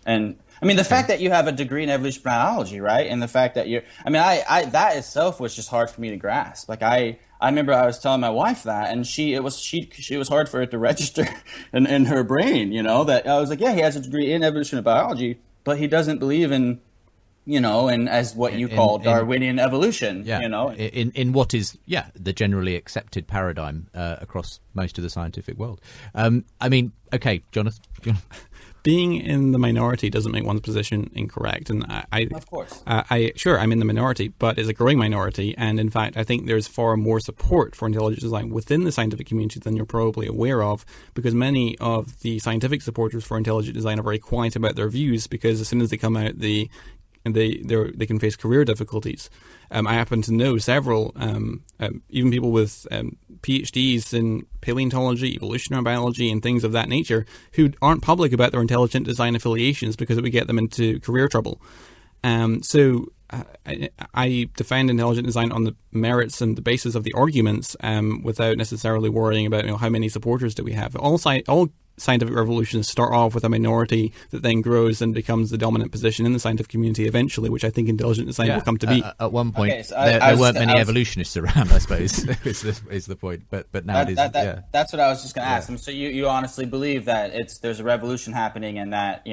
And I mean, the fact that you have a degree in evolution biology, right? And the fact that that itself was just hard for me to grasp. Like I remember I was telling my wife that, and it was hard for it to register in her brain, that I was like, yeah, he has a degree in evolution biology, but he doesn't believe in, in as what you call Darwinian evolution, in what is, the generally accepted paradigm across most of the scientific world. I mean, okay, Jonathan. Being in the minority doesn't make one's position incorrect, and of course, I'm in the minority, but it's a growing minority, and in fact, I think there's far more support for intelligent design within the scientific community than you're probably aware of, because many of the scientific supporters for intelligent design are very quiet about their views, because as soon as they come out, they can face career difficulties. I happen to know several, even people with PhDs in paleontology, evolutionary biology, and things of that nature, who aren't public about their intelligent design affiliations because it would get them into career trouble. So I defend intelligent design on the merits and the basis of the arguments, without necessarily worrying about how many supporters do we have. All scientific revolutions start off with a minority that then grows and becomes the dominant position in the scientific community eventually, which I think intelligent design will come to be. At one point, Okay, so there weren't many evolutionists around, I suppose, is the point. But now that's what I was just going to ask them. So you honestly believe that there's a revolution happening, and that,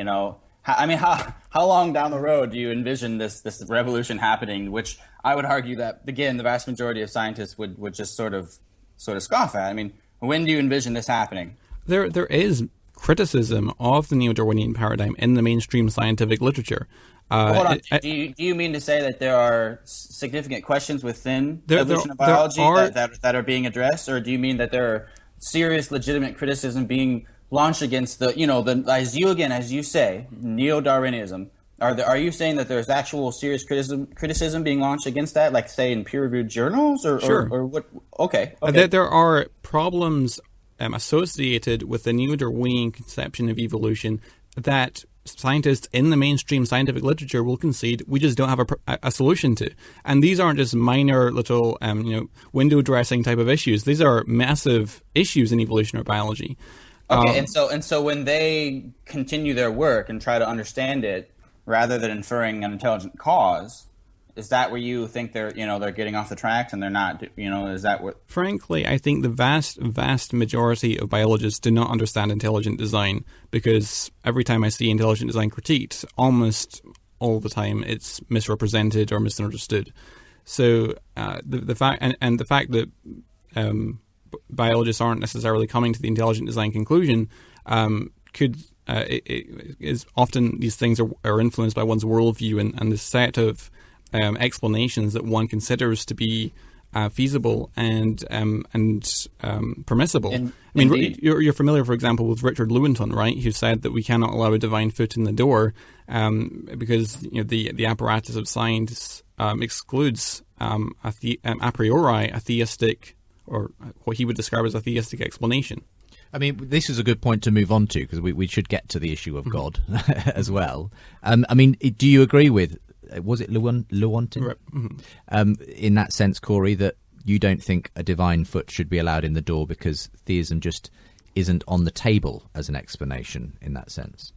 how long down the road do you envision this revolution happening? Which I would argue that, again, the vast majority of scientists would just sort of scoff at. I mean, when do you envision this happening? There is criticism of the neo-Darwinian paradigm in the mainstream scientific literature. Hold on. Do you mean to say that there are significant questions within evolution of biology that are being addressed, or do you mean that there are serious, legitimate criticism being launched against as you say, neo-Darwinism? Are you saying that there's actual serious criticism being launched against that, like say in peer-reviewed journals, or what? Okay. There are problems associated with the neo-Darwinian conception of evolution that scientists in the mainstream scientific literature will concede we just don't have a solution to. And these aren't just minor little window dressing type of issues. These are massive issues in evolutionary biology. Okay, and so when they continue their work and try to understand it rather than inferring an intelligent cause, is that where you think they're getting off the tracks and they're not, is that what? Frankly, I think the vast majority of biologists do not understand intelligent design, because every time I see intelligent design critiqued, almost all the time it's misrepresented or misunderstood. So the fact that biologists aren't necessarily coming to the intelligent design conclusion is often, these things are influenced by one's worldview and the set of explanations that one considers to be feasible and permissible. You're familiar, for example, with Richard Lewontin, right? Who said that we cannot allow a divine foot in the door because the apparatus of science excludes a priori a theistic, or what he would describe as a theistic explanation. I mean, this is a good point to move on to, because we should get to the issue of God as well. Do you agree with, was it Lewontin? Right. Mm-hmm. In that sense, Cory, that you don't think a divine foot should be allowed in the door because theism just isn't on the table as an explanation in that sense?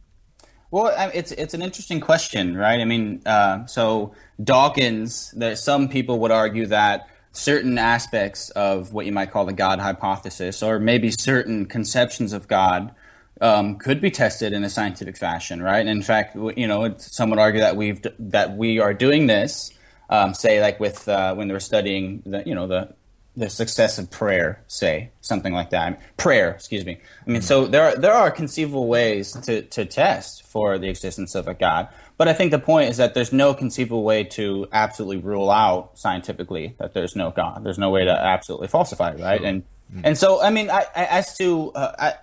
Well, it's an interesting question, right? I mean, so Dawkins, some people would argue that certain aspects of what you might call the God hypothesis, or maybe certain conceptions of God, could be tested in a scientific fashion, right? And in fact, some would argue that we are doing this, say, like with when they were studying the success of prayer, say something like that. Excuse me. I mean, so there are conceivable ways to test for the existence of a God. But I think the point is that there's no conceivable way to absolutely rule out scientifically that there's no God. There's no way to absolutely falsify it, right? Sure. And so, I mean, as to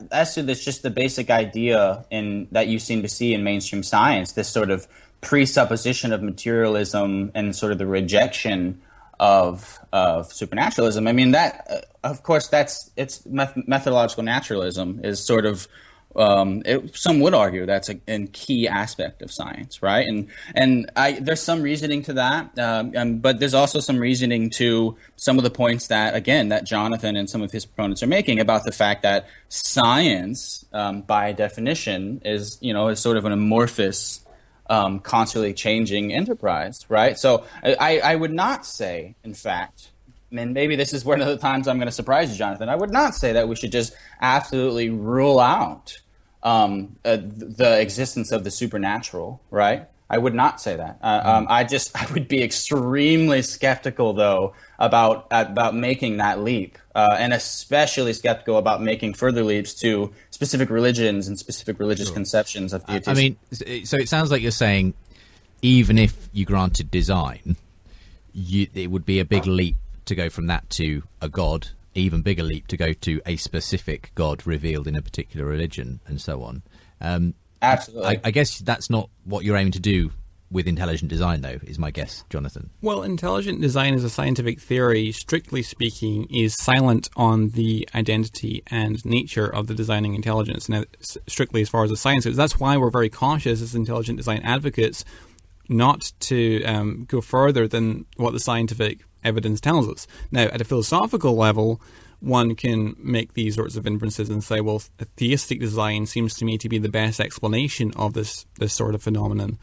this, just the basic idea that you seem to see in mainstream science, this sort of presupposition of materialism and sort of the rejection of supernaturalism. I mean, that of course it's methodological naturalism is sort of. Some would argue that's a key aspect of science, right? And there's some reasoning to that, but there's also some reasoning to some of the points that Jonathan and some of his proponents are making about the fact that science, by definition, is sort of an amorphous, constantly changing enterprise, right? So I would not say, in fact, and maybe this is one of the times I'm going to surprise you, Jonathan, I would not say that we should just absolutely rule out the existence of the supernatural, right? I would not say that. I would be extremely skeptical, though, about making that leap, and especially skeptical about making further leaps to specific religions and specific religious conceptions of deities. I mean, so it sounds like you're saying, even if you granted design, it would be a big leap to go from that to a god, even bigger leap to go to a specific god revealed in a particular religion, and so on. Absolutely. I guess that's not what you're aiming to do with intelligent design, though, is my guess, Jonathan. Well, intelligent design as a scientific theory, strictly speaking, is silent on the identity and nature of the designing intelligence, now, strictly as far as the science goes. That's why we're very cautious as intelligent design advocates not to go further than what the scientific evidence tells us. Now, at a philosophical level, one can make these sorts of inferences and say, well, theistic design seems to me to be the best explanation of this sort of phenomenon.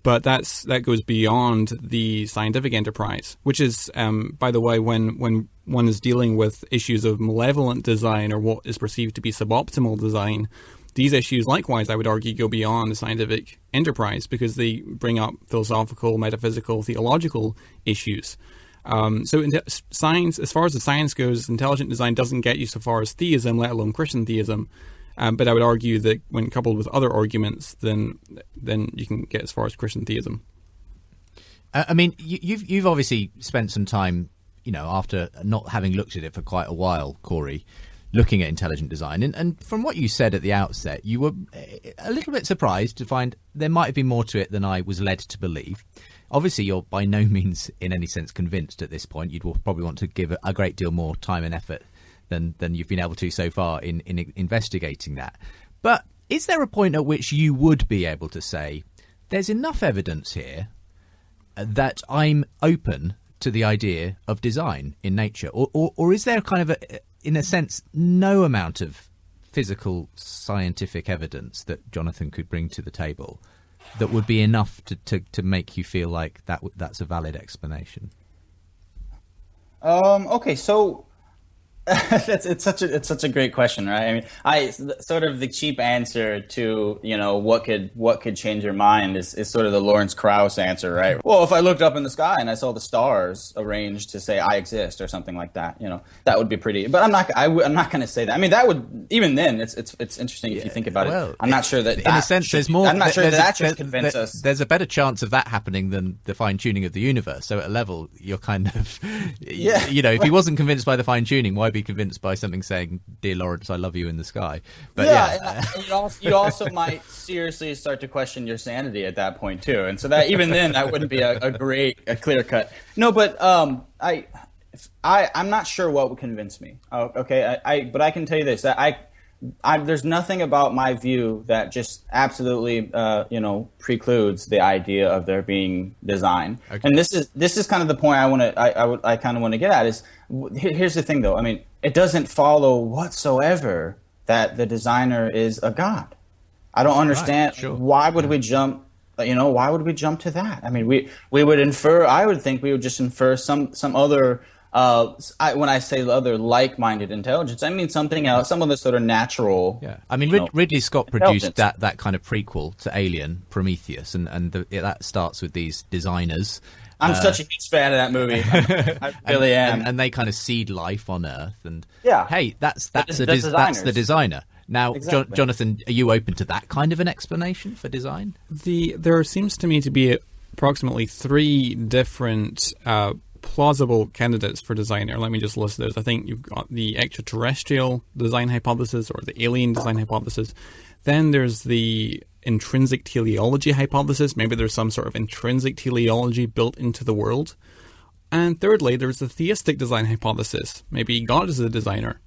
But that goes beyond the scientific enterprise, which is, by the way, when one is dealing with issues of malevolent design or what is perceived to be suboptimal design, these issues, likewise, I would argue, go beyond the scientific enterprise because they bring up philosophical, metaphysical, theological issues. So science, as far as the science goes, intelligent design doesn't get you so far as theism, let alone Christian theism. But I would argue that when coupled with other arguments, then you can get as far as Christian theism. I mean, you've obviously spent some time, after not having looked at it for quite a while, Cory, looking at intelligent design. And from what you said at the outset, you were a little bit surprised to find there might have been more to it than I was led to believe. Obviously, you're by no means in any sense convinced at this point. You'd probably want to give a great deal more time and effort than you've been able to so far in investigating that. But is there a point at which you would be able to say, there's enough evidence here that I'm open to the idea of design in nature? Or is there kind of, in a sense, no amount of physical scientific evidence that Jonathan could bring to the table that would be enough to make you feel like that's a valid explanation? Okay, so it's such a great question, right? I mean, sort of the cheap answer to what could change your mind is sort of the Lawrence Krauss answer, right? Well, if I looked up in the sky and I saw the stars arranged to say I exist or something like that, that would be pretty. But I'm not going to say that. I mean, that would, even then, it's interesting if you think about it. I'm not sure that in a sense there's more. I'm not sure that should convince us. There's a better chance of that happening than the fine tuning of the universe. So at a level, you're kind of, if he wasn't convinced by the fine tuning, why be convinced by something saying, "Dear Lawrence, I love you" in the sky? But and you also might seriously start to question your sanity at that point too. And so that even then, that wouldn't be a clear cut. No, but I'm not sure what would convince me. Okay, but I can tell you this: that there's nothing about my view that just absolutely precludes the idea of there being design. Okay. And this is kind of the point I kind of want to get at is, here's the thing though. I mean, it doesn't follow whatsoever that the designer is a god. I don't understand. Right, sure. Why would we jump? Why would we jump to that? I mean, we would infer. I would think we would just infer some other. When I say other like-minded intelligence, I mean something else, some other sort of natural. Yeah, I mean Ridley Scott produced that kind of prequel to Alien, Prometheus, and that starts with these designers. I'm such a huge fan of that movie. I really am. And they kind of seed life on Earth, and yeah, hey, that's the designer. Now, exactly. Jonathan, are you open to that kind of an explanation for design? There seems to me to be approximately 3 different plausible candidates for designer. Let me just list those. I think you've got the extraterrestrial design hypothesis or the alien design hypothesis. Then there's the intrinsic teleology hypothesis. Maybe there's some sort of intrinsic teleology built into the world. And thirdly, there's the theistic design hypothesis. Maybe God is the designer.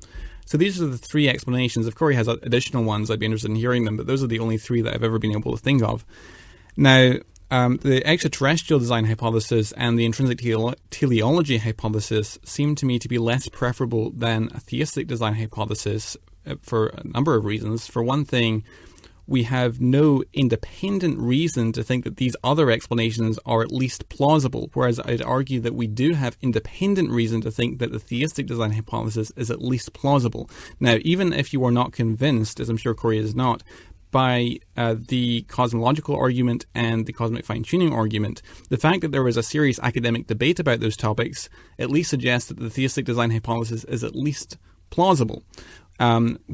So these are the 3 explanations. If Cory has additional ones, I'd be interested in hearing them, but those are the only 3 that I've ever been able to think of. Now, the extraterrestrial design hypothesis and the intrinsic teleology hypothesis seem to me to be less preferable than a theistic design hypothesis for a number of reasons. For one thing, we have no independent reason to think that these other explanations are at least plausible, whereas I'd argue that we do have independent reason to think that the theistic design hypothesis is at least plausible. Now, even if you are not convinced, as I'm sure Cory is not, by the cosmological argument and the cosmic fine-tuning argument, the fact that there was a serious academic debate about those topics at least suggests that the theistic design hypothesis is at least plausible.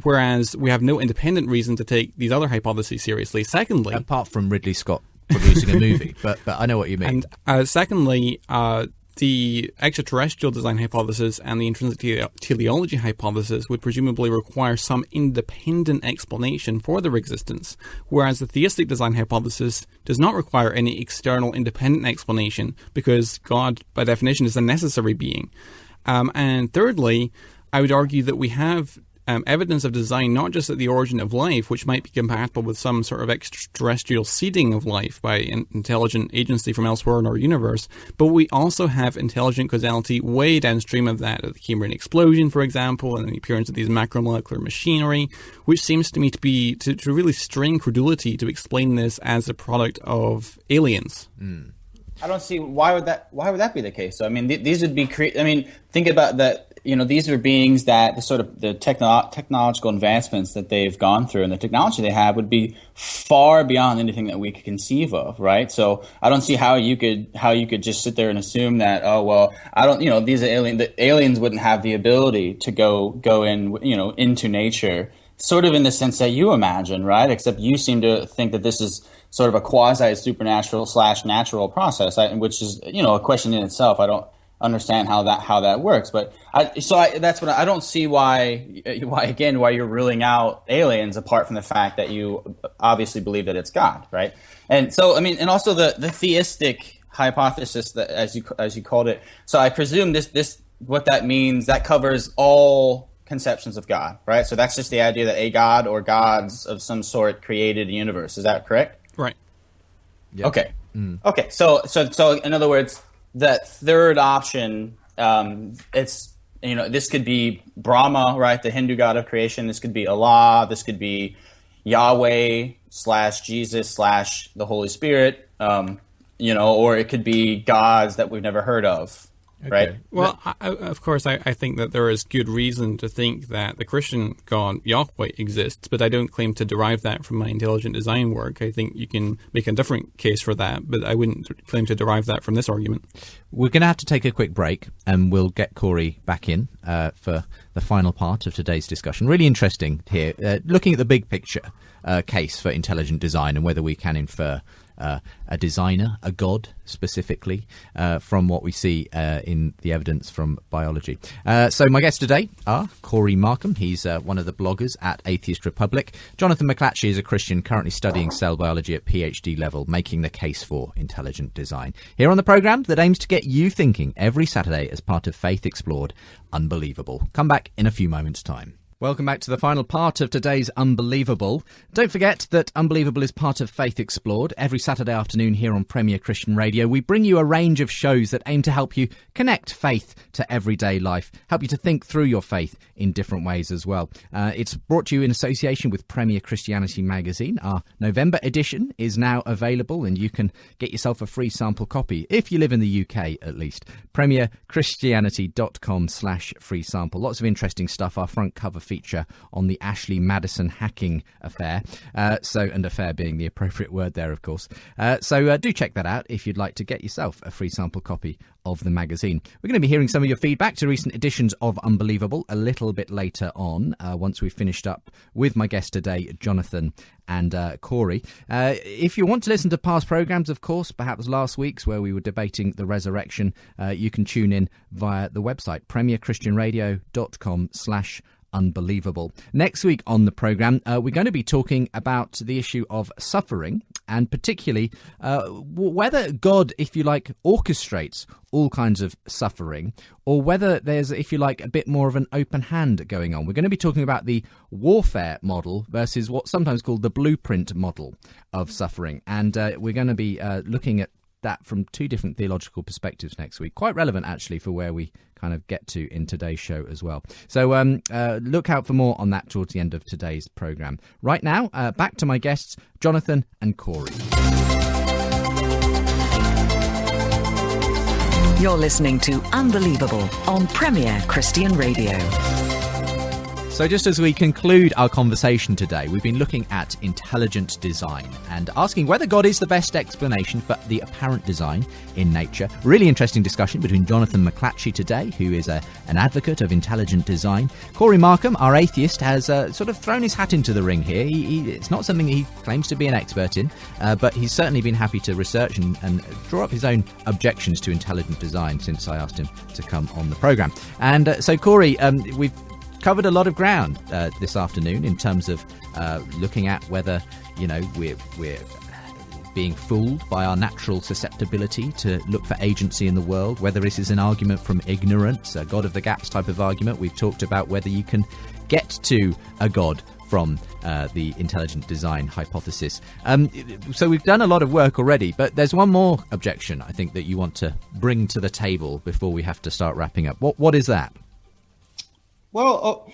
Whereas we have no independent reason to take these other hypotheses seriously. Secondly, apart from Ridley Scott producing a movie, but I know what you mean. And secondly, the extraterrestrial design hypothesis and the intrinsic teleology hypothesis would presumably require some independent explanation for their existence, whereas the theistic design hypothesis does not require any external independent explanation because God, by definition, is a necessary being. And thirdly, I would argue that we have evidence of design, not just at the origin of life, which might be compatible with some sort of extraterrestrial seeding of life by an intelligent agency from elsewhere in our universe, but we also have intelligent causality way downstream of that, at the Cambrian explosion, for example, and the appearance of these macromolecular machinery, which seems to me to really strain credulity to explain this as a product of aliens. I don't see why would that be the case. So I mean, these would be think about that. These are beings that the technological advancements that they've gone through and the technology they have would be far beyond anything that we could conceive of, right? So I don't see how you could just sit there and assume that, oh well, these are the aliens wouldn't have the ability to go in, into nature, sort of in the sense that you imagine, right? Except you seem to think that this is sort of a quasi supernatural / natural process, which is a question in itself. I don't understand how that works, but I don't see why you're ruling out aliens apart from the fact that you obviously believe that it's God, right? And so and also the theistic hypothesis, that as you called it. So I presume this what that means, that covers all conceptions of God, right? So that's just the idea that a God or gods of some sort created a universe. Is that correct? Right. Yep. Okay. Okay. So in other words, that third option, it's this could be Brahma, right, the Hindu god of creation. This could be Allah. This could be Yahweh / Jesus / the Holy Spirit. Or it could be gods that we've never heard of. Right. Okay. Well, of course, I think that there is good reason to think that the Christian God Yahweh exists, but I don't claim to derive that from my intelligent design work. I think you can make a different case for that, but I wouldn't claim to derive that from this argument. We're going to have to take a quick break, and we'll get Cory back in for the final part of today's discussion. Really interesting here, looking at the big picture case for intelligent design and whether we can infer a designer, a god specifically, from what we see in the evidence from biology. So my guests today are Cory Markum. He's one of the bloggers at Atheist Republic. Jonathan McLatchie is a Christian currently studying cell biology at PhD level, making the case for intelligent design. Here on the programme that aims to get you thinking every Saturday as part of Faith Explored, Unbelievable. Come back in a few moments' time. Welcome back to the final part of today's Unbelievable. Don't forget that Unbelievable is part of Faith Explored. Every Saturday afternoon here on Premier Christian Radio, we bring you a range of shows that aim to help you connect faith to everyday life, help you to think through your faith in different ways as well. It's brought to you in association with Premier Christianity magazine. Our November edition is now available, and you can get yourself a free sample copy, if you live in the UK at least. premierchristianity.com/free sample. Lots of interesting stuff. Our front cover feature on the Ashley Madison hacking affair. And affair being the appropriate word there, of course. So do check that out if you'd like to get yourself a free sample copy of the magazine. We're going to be hearing some of your feedback to recent editions of Unbelievable a little bit later on, once we've finished up with my guest today, Jonathan and Cory. If you want to listen to past programmes, of course, perhaps last week's where we were debating the resurrection, you can tune in via the website, premierchristianradio.com/unbelievable. Next week on the programme, we're going to be talking about the issue of suffering, and particularly whether God, if you like, orchestrates all kinds of suffering, or whether there's, if you like, a bit more of an open hand going on. We're going to be talking about the warfare model versus what's sometimes called the blueprint model of suffering, and we're going to be looking at that from two different theological perspectives next week. Quite relevant, actually, for where we kind of get to in today's show as well. So look out for more on that towards the end of today's programme. Right now, back to my guests, Jonathan and Cory. You're listening to Unbelievable on Premier Christian Radio. So just as we conclude our conversation today, we've been looking at intelligent design and asking whether God is the best explanation for the apparent design in nature. Really interesting discussion between Jonathan McLatchie today, who is an advocate of intelligent design. Cory Markum, our atheist, has sort of thrown his hat into the ring here. It's not something he claims to be an expert in, but he's certainly been happy to research and draw up his own objections to intelligent design since I asked him to come on the programme. And so, Cory, we've covered a lot of ground this afternoon in terms of looking at whether, we're being fooled by our natural susceptibility to look for agency in the world, whether this is an argument from ignorance, a God of the gaps type of argument. We've talked about whether you can get to a God from the intelligent design hypothesis. So we've done a lot of work already, but there's one more objection I think that you want to bring to the table before we have to start wrapping up. What is that? Well,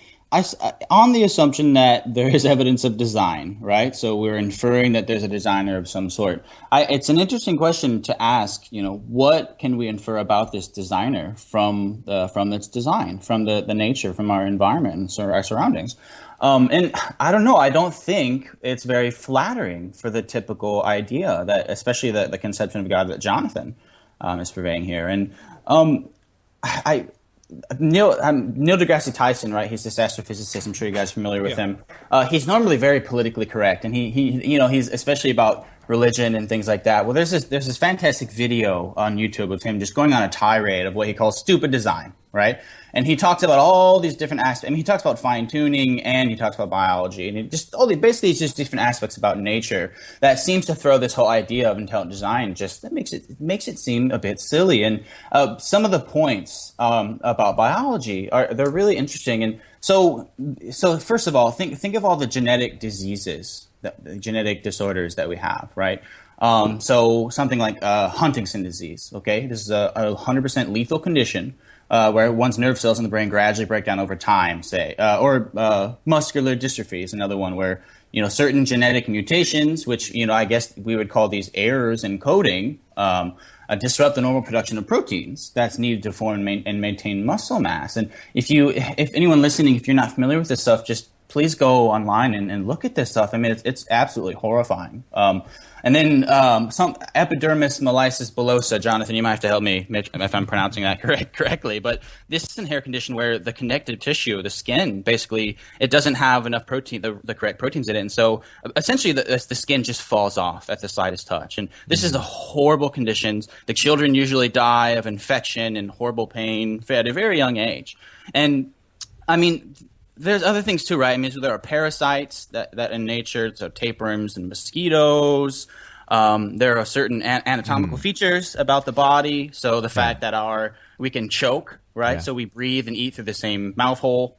on the assumption that there is evidence of design, right? So we're inferring that there's a designer of some sort. It's an interesting question to ask. What can we infer about this designer from its design, from the nature, from our environment, and our surroundings? And I don't know. I don't think it's very flattering for the typical idea that, especially the conception of God that Jonathan is purveying here. And Neil deGrasse Tyson, right? He's this astrophysicist. I'm sure you guys are familiar with him. He's normally very politically correct, and he's especially about religion and things like that. Well, there's this fantastic video on YouTube of him just going on a tirade of what he calls stupid design, right? And he talks about all these different aspects. I mean, he talks about fine tuning and he talks about biology, and basically it's just different aspects about nature that seems to throw this whole idea of intelligent design that makes it seem a bit silly. And some of the points about biology they're really interesting. And so first of all, think of all the genetic diseases, the genetic disorders that we have, right? So something like Huntington disease. Okay, this is a 100% lethal condition. Where one's nerve cells in the brain gradually break down over time, say, or muscular dystrophy is another one where, certain genetic mutations, which, I guess we would call these errors in coding, disrupt the normal production of proteins that's needed to form and maintain muscle mass. And if anyone listening, if you're not familiar with this stuff, just please go online and look at this stuff. I mean, it's absolutely horrifying. And then some epidermis mollitus bullosa. Jonathan, you might have to help me if I'm pronouncing that correctly. But this is a hair condition where the connective tissue, the skin, basically, it doesn't have enough protein, the correct proteins in it. And so essentially the skin just falls off at the slightest touch. And this is a horrible condition. The children usually die of infection and horrible pain at a very young age. And I mean, there's other things too, right? I mean, so there are parasites that in nature, so tapeworms and mosquitoes. There are certain anatomical features about the body. So the fact that we can choke, right? Yeah. So we breathe and eat through the same mouth hole.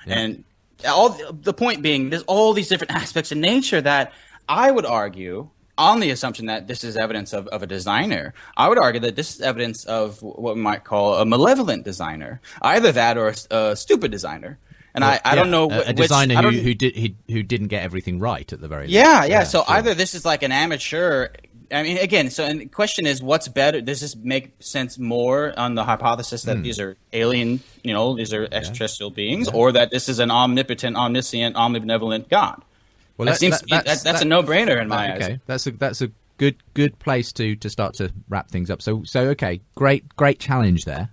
And the point being, there's all these different aspects of nature that I would argue, on the assumption that this is evidence of a designer, I would argue that this is evidence of what we might call a malevolent designer, either that or a stupid designer. And I don't know a designer who didn't get everything right at the very least. Yeah. So sure. Either this is like an amateur. I mean, again, and the question is, what's better? Does this make sense more on the hypothesis that these are alien, these are extraterrestrial beings, or that this is an omnipotent, omniscient, omnibenevolent God? Well, that's a no-brainer in my eyes. That's a good place to start to wrap things up. So okay, great challenge there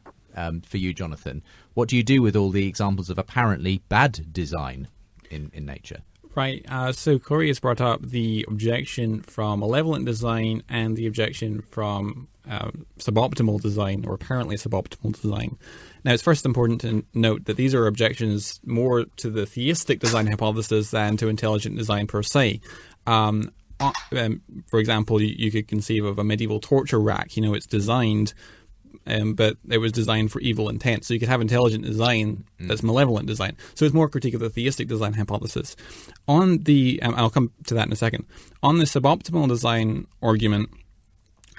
for you, Jonathan. What do you do with all the examples of apparently bad design in nature? Right. So Cory has brought up the objection from malevolent design and the objection from suboptimal design, or apparently suboptimal design. Now, it's first important to note that these are objections more to the theistic design hypothesis than to intelligent design per se. For example, you could conceive of a medieval torture rack. It's designed, but it was designed for evil intent. So you could have intelligent design that's malevolent design. So it's more critique of the theistic design hypothesis. On the, I'll come to that in a second. On the suboptimal design argument,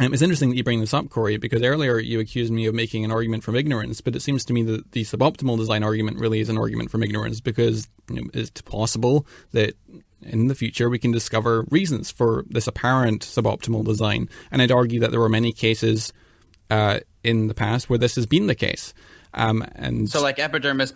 it's interesting that you bring this up, Cory, because earlier you accused me of making an argument from ignorance, but it seems to me that the suboptimal design argument really is an argument from ignorance, because it's possible that in the future we can discover reasons for this apparent suboptimal design. And I'd argue that there were many cases in the past where this has been the case. And so like epidermis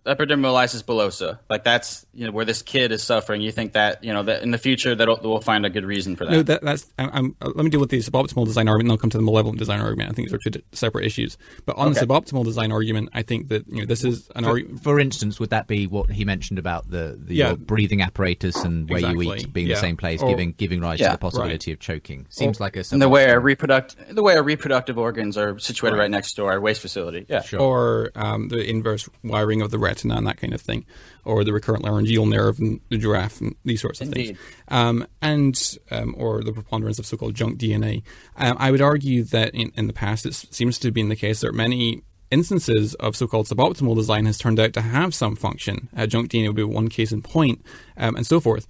mollitus bullosa, like that's where this kid is suffering. You think that that in the future that we'll find a good reason for that? No, that's. Let me deal with the suboptimal design argument, and I'll come to the malevolent design argument. I think these are two separate issues. But on the suboptimal design argument, I think that this is an argument. For instance, would that be what he mentioned about the breathing apparatus and where you eat being the same place, giving rise to the possibility of choking? Seems like a. And the way our reproductive organs are situated right next to our waste facility. Yeah, sure. Or the inverse wiring of the retina and that kind of thing, or the recurrent laryngeal nerve and the giraffe and these sorts of things, or the preponderance of so-called junk DNA. I would argue that in the past it seems to have been the case that many instances of so-called suboptimal design has turned out to have some function. Junk DNA would be one case in point, and so forth.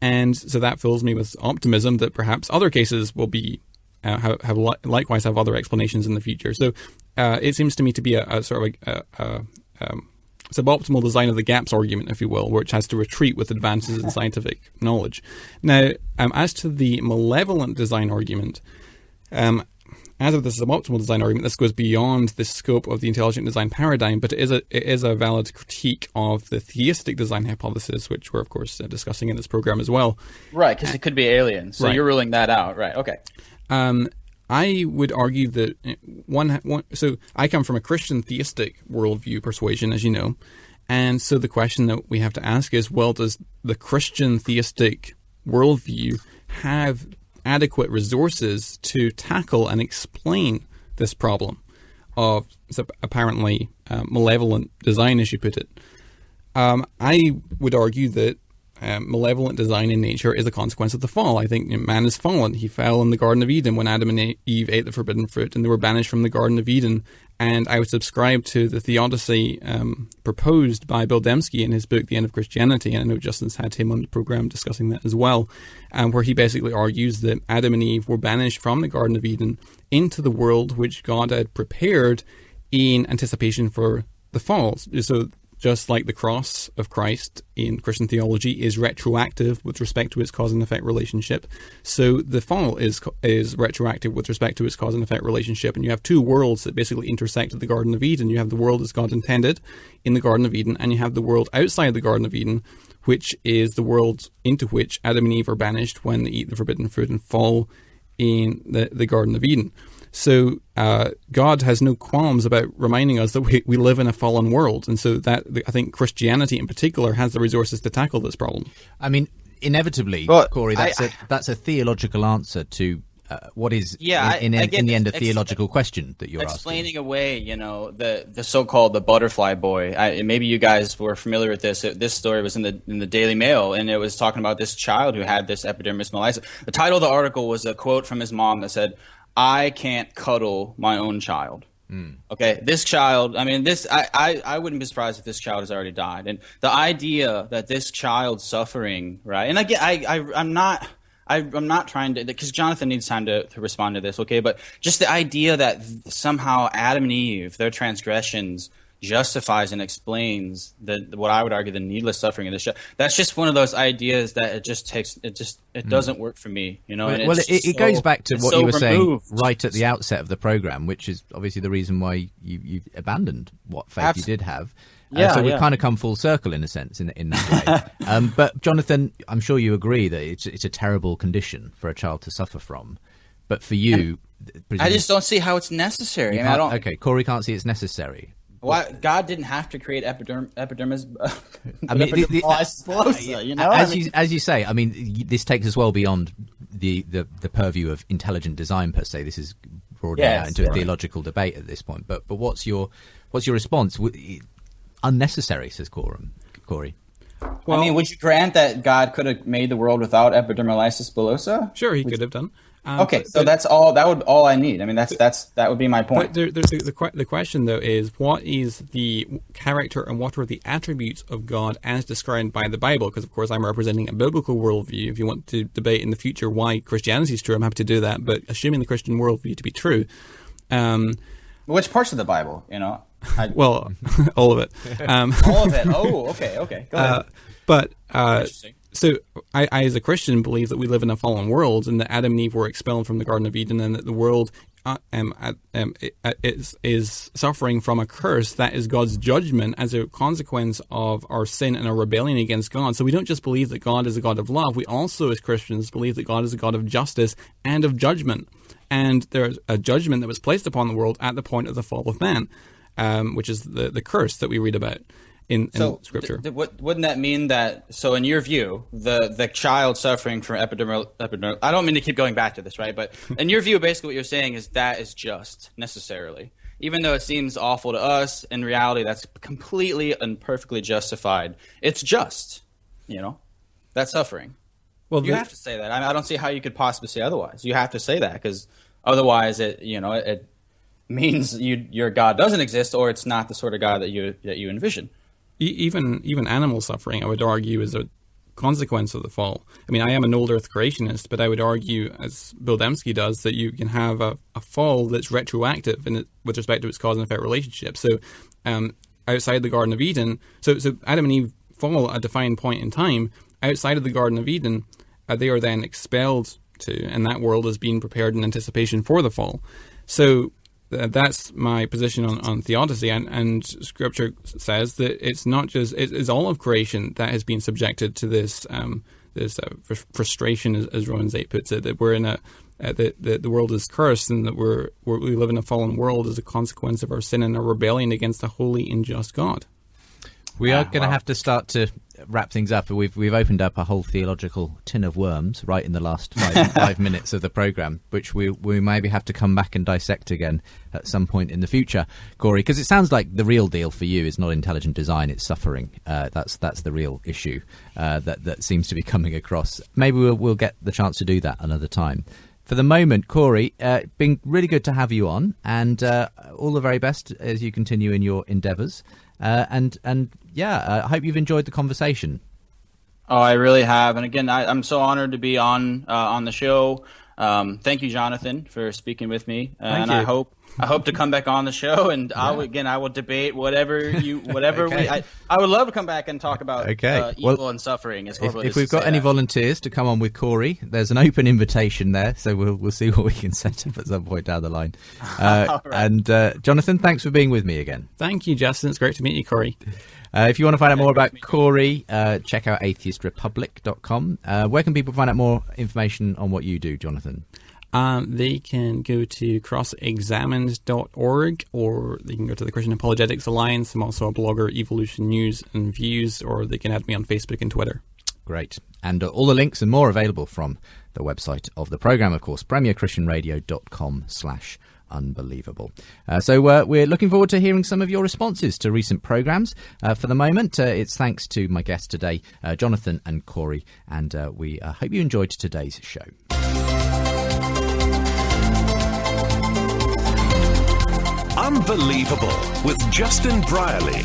And so that fills me with optimism that perhaps other cases will be likewise have other explanations in the future. So it seems to me to be a sort of suboptimal design of the gaps argument, if you will, which has to retreat with advances in scientific knowledge. Now, as to the malevolent design argument, as of the suboptimal design argument, this goes beyond the scope of the intelligent design paradigm, but it is a valid critique of the theistic design hypothesis, which we're, of course, discussing in this program as well. Right, because it could be aliens. So you're ruling that out. Right, okay. I would argue that so I come from a Christian theistic worldview persuasion, as you know, and so the question that we have to ask is, well, does the Christian theistic worldview have adequate resources to tackle and explain this problem of apparently malevolent design, as you put it? I would argue that malevolent design in nature is a consequence of the fall. I think man is fallen. He fell in the Garden of Eden when Adam and Eve ate the forbidden fruit, and they were banished from the Garden of Eden. And I would subscribe to the theodicy proposed by Bill Dembski in his book, The End of Christianity, and I know Justin's had him on the program discussing that as well, where he basically argues that Adam and Eve were banished from the Garden of Eden into the world which God had prepared in anticipation for the fall. So just like the cross of Christ in Christian theology is retroactive with respect to its cause and effect relationship, so the fall is retroactive with respect to its cause and effect relationship. And you have two worlds that basically intersect at the Garden of Eden. You have the world as God intended in the Garden of Eden, and you have the world outside the Garden of Eden, which is the world into which Adam and Eve are banished when they eat the forbidden fruit and fall in the Garden of Eden. So God has no qualms about reminding us that we live in a fallen world. And so that I think Christianity in particular has the resources to tackle this problem. I mean, inevitably, Cory, that's a theological answer to what is in the end a theological question that you're explaining asking. Away, the so-called the butterfly boy. Maybe you guys were familiar with this. This story was in the Daily Mail, and it was talking about this child who had this epidermis mellitus. The title of the article was a quote from his mom that said, "I can't cuddle my own child." Okay, this child, I mean, I wouldn't be surprised if this child has already died. And the idea that this child's suffering, right? And again, I'm not trying to, because Jonathan needs time to respond to this, okay? But just the idea that somehow Adam and Eve, their transgressions, justifies and explains what I would argue the needless suffering of this child. That's just one of those ideas that it doesn't work for me, And it goes back to what you were saying right at the outset of the program, which is obviously the reason why you abandoned what faith you did have. So we've kind of come full circle in a sense in that way. But Jonathan, I'm sure you agree that it's a terrible condition for a child to suffer from. But for you, I just don't see how it's necessary. Okay, Cory can't see it's necessary. Why God didn't have to create epidermis? I mean, as you say, I mean, this takes us well beyond the purview of intelligent design per se. This is broadening out into a theological debate at this point. But what's your response? Unnecessary, says Cory. Well, I mean, would you grant that God could have made the world without epidermolysis bullosa? Sure, he could have done. That's all. That would all I need. I mean, that would be my point. But the question though is, what is the character and what are the attributes of God as described by the Bible? Because of course I'm representing a biblical worldview. If you want to debate in the future why Christianity is true, I'm happy to do that. But assuming the Christian worldview to be true, which parts of the Bible? Well, all of it. All of it. Oh, okay. Go ahead. So I, as a Christian, believe that we live in a fallen world and that Adam and Eve were expelled from the Garden of Eden and that the world is suffering from a curse that is God's judgment as a consequence of our sin and our rebellion against God. So we don't just believe that God is a God of love. We also, as Christians, believe that God is a God of justice and of judgment. And there's a judgment that was placed upon the world at the point of the fall of man, which is the curse that we read about in Scripture. Wouldn't that mean that, so in your view, the child suffering from epidermal, I don't mean to keep going back to this, right? But in your view, basically what you're saying is that is just, necessarily. even though it seems awful to us, in reality, that's completely and perfectly justified. It's just, that suffering. Well, you have to say that. I don't see how you could possibly say otherwise. You have to say that, because otherwise, it means your God doesn't exist, or it's not the sort of God that you envision. Even animal suffering, I would argue, is a consequence of the fall. I mean, I am an old Earth creationist, but I would argue, as Bill Dembski does, that you can have a fall that's retroactive with respect to its cause and effect relationship. So outside the Garden of Eden, so Adam and Eve fall at a defined point in time. Outside of the Garden of Eden, they are then expelled to, and that world is being prepared in anticipation for the fall. So that's my position on theodicy, and Scripture says that it's not just it's all of creation that has been subjected to this frustration, as Romans 8 puts it. That we're in the world is cursed, and that we live in a fallen world as a consequence of our sin and our rebellion against a holy and just God. We are going to have to start to wrap things up. We've opened up a whole theological tin of worms right in the last 5 minutes of the programme, which we maybe have to come back and dissect again at some point in the future, Cory, because it sounds like the real deal for you is not intelligent design, it's suffering. That's the real issue that seems to be coming across. Maybe we'll get the chance to do that another time. For the moment, Cory, been really good to have you on, and all the very best as you continue in your endeavours. I hope you've enjoyed the conversation. Oh, I really have. And again, I'm so honored to be on the show. Thank you, Jonathan, for speaking with me. Thank you. I hope to come back on the show, and I will debate whatever okay. I would love to come back and talk about evil and suffering. If we've got any volunteers to come on with Cory, there's an open invitation there, so we'll see what we can set up at some point down the line. Right. And Jonathan, thanks for being with me again. Thank you, Justin. It's great to meet you, Cory. If you want to find out more about Cory, check out atheistrepublic.com. Where can people find out more information on what you do, Jonathan? They can go to crossexamined.org, or they can go to the Christian Apologetics Alliance. I'm also a blogger, Evolution News and Views, or they can add me on Facebook and Twitter. Great. And all the links and more available from the website of the programme, of course, premierchristianradio.com/unbelievable. So we're looking forward to hearing some of your responses to recent programmes. For the moment, it's thanks to my guests today, Jonathan and Cory, and we hope you enjoyed today's show. Unbelievable with Justin Brierley.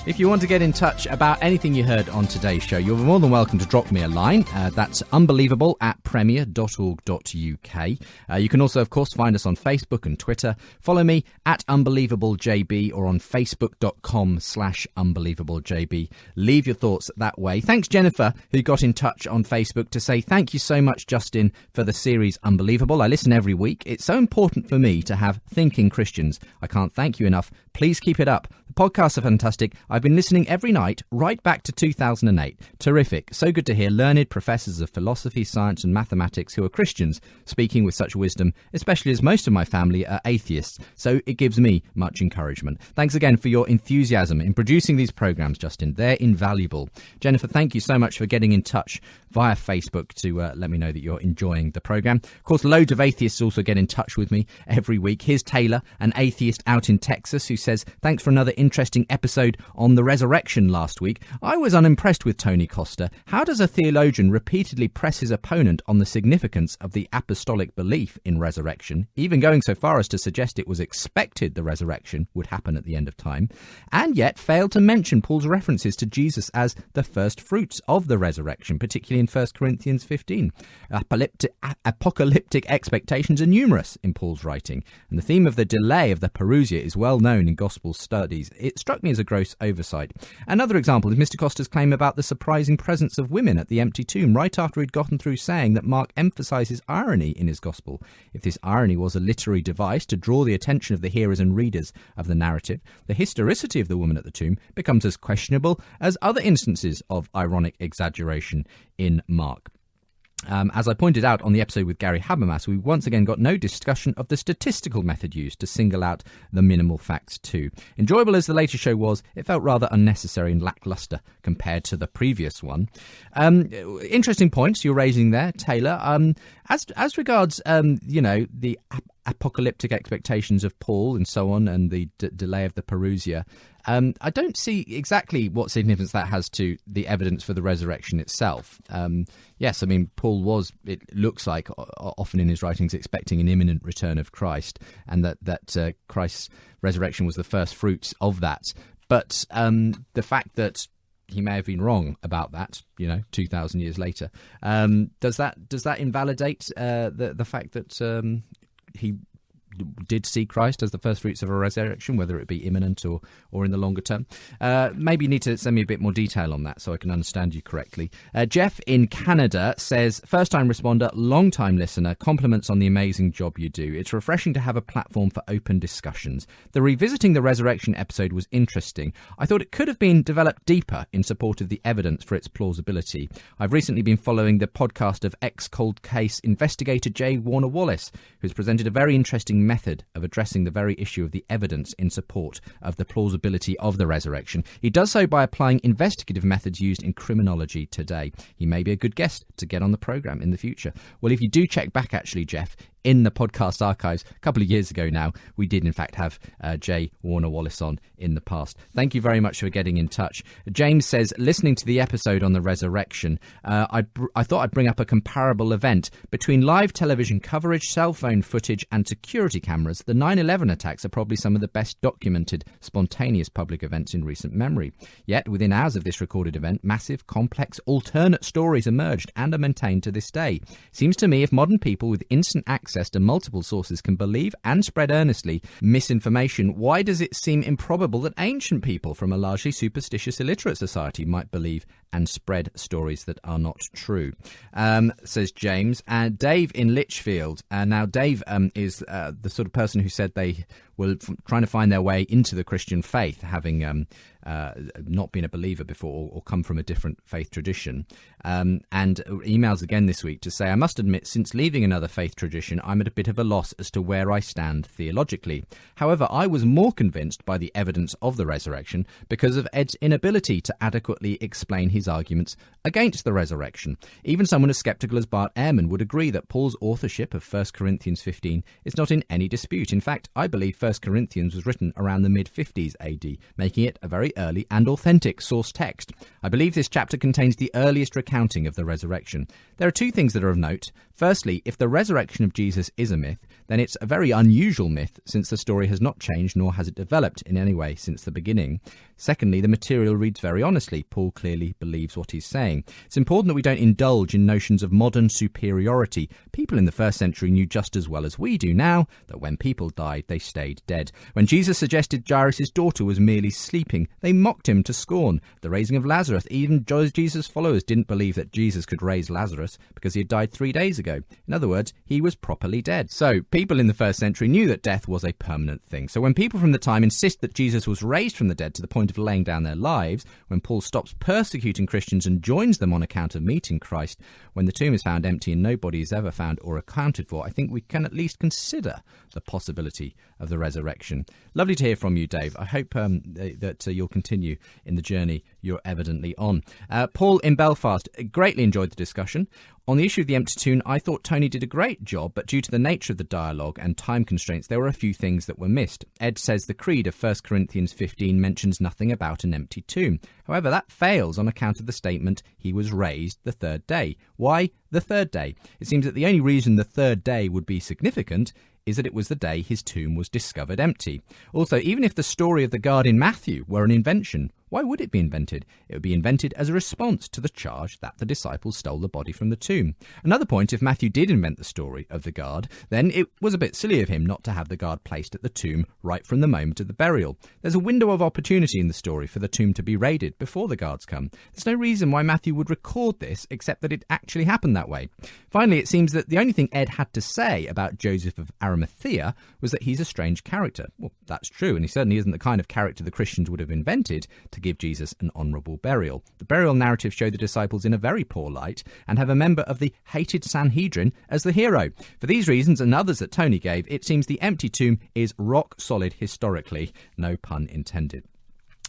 If you want to get in touch about anything you heard on today's show, you're more than welcome to drop me a line. That's unbelievable@premier.org.uk. You can also, of course, find us on Facebook and Twitter. Follow me at UnbelievableJB or on facebook.com/UnbelievableJB. Leave your thoughts that way. Thanks, Jennifer, who got in touch on Facebook to say, thank you so much, Justin, for the series Unbelievable. I listen every week. It's so important for me to have thinking Christians. I can't thank you enough. Please keep it up. The podcasts are fantastic. I've been listening every night, right back to 2008. Terrific. So good to hear learned professors of philosophy, science and mathematics who are Christians speaking with such wisdom, especially as most of my family are atheists. So it gives me much encouragement. Thanks again for your enthusiasm in producing these programs, Justin. They're invaluable. Jennifer, thank you so much for getting in touch via Facebook to let me know that you're enjoying the program. Of course, loads of atheists also get in touch with me every week. Here's Taylor, an atheist out in Texas, who says, thanks for another interesting episode on the resurrection last week. I was unimpressed with Tony Costa. How does a theologian repeatedly press his opponent on the significance of the apostolic belief in resurrection, even going so far as to suggest it was expected the resurrection would happen at the end of time, and yet fail to mention Paul's references to Jesus as the first fruits of the resurrection, particularly in 1 Corinthians 15. Apocalyptic expectations are numerous in Paul's writing, and the theme of the delay of the parousia is well known in gospel studies. It struck me as a gross oversight. Another example is Mr. Costa's claim about the surprising presence of women at the empty tomb, right after he'd gotten through saying that Mark emphasises irony in his gospel. If this irony was a literary device to draw the attention of the hearers and readers of the narrative, the historicity of the woman at the tomb becomes as questionable as other instances of ironic exaggeration in Mark. As I pointed out on the episode with Gary Habermas, we once again got no discussion of the statistical method used to single out the minimal facts too. Enjoyable as the latest show was, it felt rather unnecessary and lackluster compared to the previous one. Interesting points you're raising there, Taylor. As regards, the apocalyptic expectations of Paul and so on, and the delay of the Parousia. I don't see exactly what significance that has to the evidence for the resurrection itself. Yes, I mean, Paul was, it looks like, often in his writings, expecting an imminent return of Christ, and that Christ's resurrection was the first fruits of that. But the fact that he may have been wrong about that, 2,000 years later, does that invalidate the fact that he did see Christ as the first fruits of a resurrection, whether it be imminent or in the longer term? Maybe you need to send me a bit more detail on that so I can understand you correctly. Jeff in Canada says, first-time responder, long-time listener, compliments on the amazing job you do. It's refreshing to have a platform for open discussions. The Revisiting the Resurrection episode was interesting. I thought it could have been developed deeper in support of the evidence for its plausibility. I've recently been following the podcast of ex-cold case investigator J. Warner Wallace, who's presented a very interesting method of addressing the very issue of the evidence in support of the plausibility of the resurrection. He does so by applying investigative methods used in criminology today. He may be a good guest to get on the programme in the future. Well, if you do check back, actually, Jeff, in the podcast archives a couple of years ago now, we did in fact have J. Warner Wallace on in the past. Thank you very much for getting in touch. James says, listening to the episode on the resurrection, I thought I'd bring up a comparable event. Between live television coverage, cell phone footage and security cameras, the 9/11 attacks are probably some of the best documented spontaneous public events in recent memory. Yet, within hours of this recorded event, massive, complex, alternate stories emerged and are maintained to this day. Seems to me if modern people with instant access to multiple sources can believe and spread earnestly misinformation, why does it seem improbable that ancient people from a largely superstitious illiterate society might believe and spread stories that are not true? Says James. And Dave in Lichfield. Now, Dave is the sort of person who said they were trying to find their way into the Christian faith, having not been a believer before or come from a different faith tradition. And emails again this week to say, I must admit, since leaving another faith tradition, I'm at a bit of a loss as to where I stand theologically. However, I was more convinced by the evidence of the resurrection because of Ed's inability to adequately explain his arguments against the resurrection. Even someone as sceptical as Bart Ehrman would agree that Paul's authorship of 1 Corinthians 15 is not in any dispute. In fact, I believe 1 Corinthians was written around the mid-50s AD, making it a very early and authentic source text. I believe this chapter contains the earliest recounting of the resurrection. There are two things that are of note. Firstly, if the resurrection of Jesus is a myth, then it's a very unusual myth, since the story has not changed nor has it developed in any way since the beginning. Secondly, the material reads very honestly. Paul clearly believes what he's saying. It's important that we don't indulge in notions of modern superiority. People in the first century knew just as well as we do now that when people died, they stayed dead. When Jesus suggested Jairus' daughter was merely sleeping, they mocked him to scorn. The raising of Lazarus, even Jesus' followers didn't believe that Jesus could raise Lazarus because he had died 3 days ago. In other words, he was properly dead. So people in the first century knew that death was a permanent thing. So when people from the time insist that Jesus was raised from the dead to the point of laying down their lives, when Paul stops persecuting Christians and joins them on account of meeting Christ, when the tomb is found empty and nobody is ever found or accounted for, I think we can at least consider the possibility of the resurrection. Lovely to hear from you, Dave. I hope that you'll continue in the journey you're evidently on. Paul in Belfast, greatly enjoyed the discussion. On the issue of the empty tomb, I thought Tony did a great job, but due to the nature of the dialogue and time constraints, there were a few things that were missed. Ed says the creed of 1 Corinthians 15 mentions nothing about an empty tomb. However, that fails on account of the statement, he was raised the third day. Why the third day? It seems that the only reason the third day would be significant is that it was the day his tomb was discovered empty. Also, even if the story of the guard in Matthew were an invention, why would it be invented? It would be invented as a response to the charge that the disciples stole the body from the tomb. Another point, if Matthew did invent the story of the guard, then it was a bit silly of him not to have the guard placed at the tomb right from the moment of the burial. There's a window of opportunity in the story for the tomb to be raided before the guards come. There's no reason why Matthew would record this except that it actually happened that way. Finally, it seems that the only thing Ed had to say about Joseph of Arimathea was that he's a strange character. Well, that's true, and he certainly isn't the kind of character the Christians would have invented to give Jesus an honourable burial. The burial narrative show the disciples in a very poor light and have a member of the hated Sanhedrin as the hero. For these reasons and others that Tony gave, it seems the empty tomb is rock solid historically. No pun intended.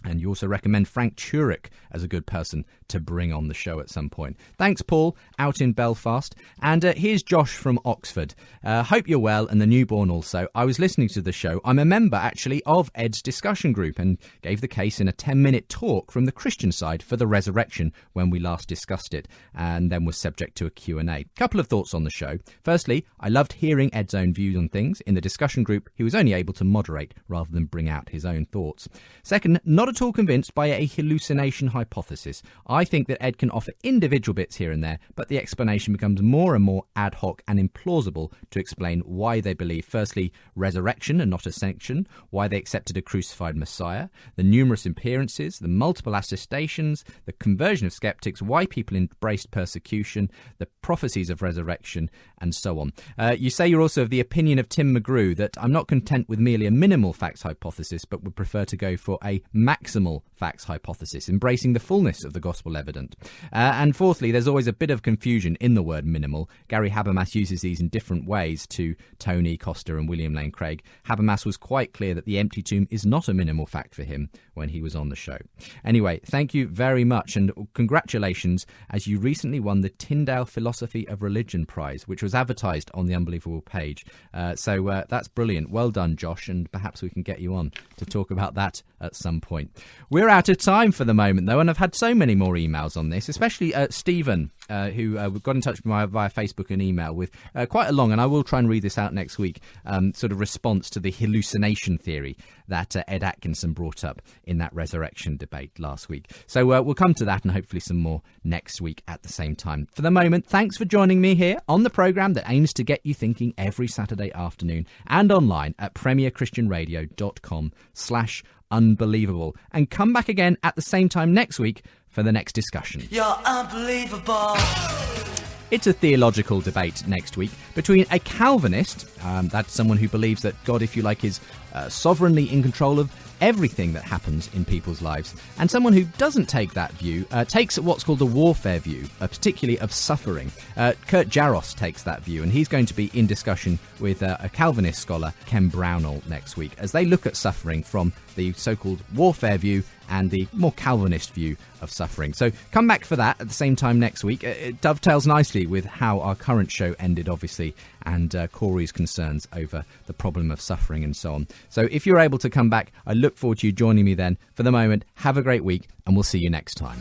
And you also recommend Frank Turek as a good person to bring on the show at some point. Thanks, Paul, out in Belfast. And here's Josh from Oxford. Hope you're well, and the newborn also. I was listening to the show. I'm a member, actually, of Ed's discussion group and gave the case in a 10-minute talk from the Christian side for the resurrection when we last discussed it, and then was subject to a Q&A. Couple of thoughts on the show. Firstly, I loved hearing Ed's own views on things. In the discussion group, he was only able to moderate rather than bring out his own thoughts. Second, not at all convinced by a hallucination hypothesis. I think that Ed can offer individual bits here and there, but the explanation becomes more and more ad hoc and implausible to explain why they believe, firstly, resurrection and not ascension, why they accepted a crucified Messiah, the numerous appearances, the multiple attestations, the conversion of skeptics, why people embraced persecution, the prophecies of resurrection, and so on. You say you're also of the opinion of Tim McGrew that I'm not content with merely a minimal facts hypothesis, but would prefer to go for a maximal facts hypothesis, embracing the fullness of the gospel evident. And fourthly, there's always a bit of confusion in the word minimal. Gary Habermas uses these in different ways to Tony Costa and William Lane Craig. Habermas was quite clear that the empty tomb is not a minimal fact for him when he was on the show. Anyway, thank you very much, and congratulations as you recently won the Tyndale Philosophy of Religion Prize, which was advertised on the Unbelievable page. So that's brilliant. Well done, Josh, and perhaps we can get you on to talk about that at some point. We're out of time for the moment, though, and I've had so many more emails on this, especially Stephen, who got in touch with me via Facebook and email with quite a long, and I will try and read this out next week, sort of response to the hallucination theory that Ed Atkinson brought up in that resurrection debate last week. So we'll come to that and hopefully some more next week at the same time. For the moment, thanks for joining me here on the programme that aims to get you thinking every Saturday afternoon and online at premierchristianradio.com/unbelievable. And come back again at the same time next week for the next discussion. You're unbelievable. It's a theological debate next week between a Calvinist, that's someone who believes that God, if you like, is sovereignly in control of everything that happens in people's lives, and someone who doesn't take that view, takes what's called a warfare view, particularly of suffering. Kurt Jaros takes that view, and he's going to be in discussion with a Calvinist scholar, Ken Brownell, next week, as they look at suffering from the so-called warfare view and the more Calvinist view of suffering. So come back for that at the same time next week. It dovetails nicely with how our current show ended, obviously, and Cory's concerns over the problem of suffering and so on. So if you're able to come back, I look forward to you joining me then. For the moment, have a great week, and we'll see you next time.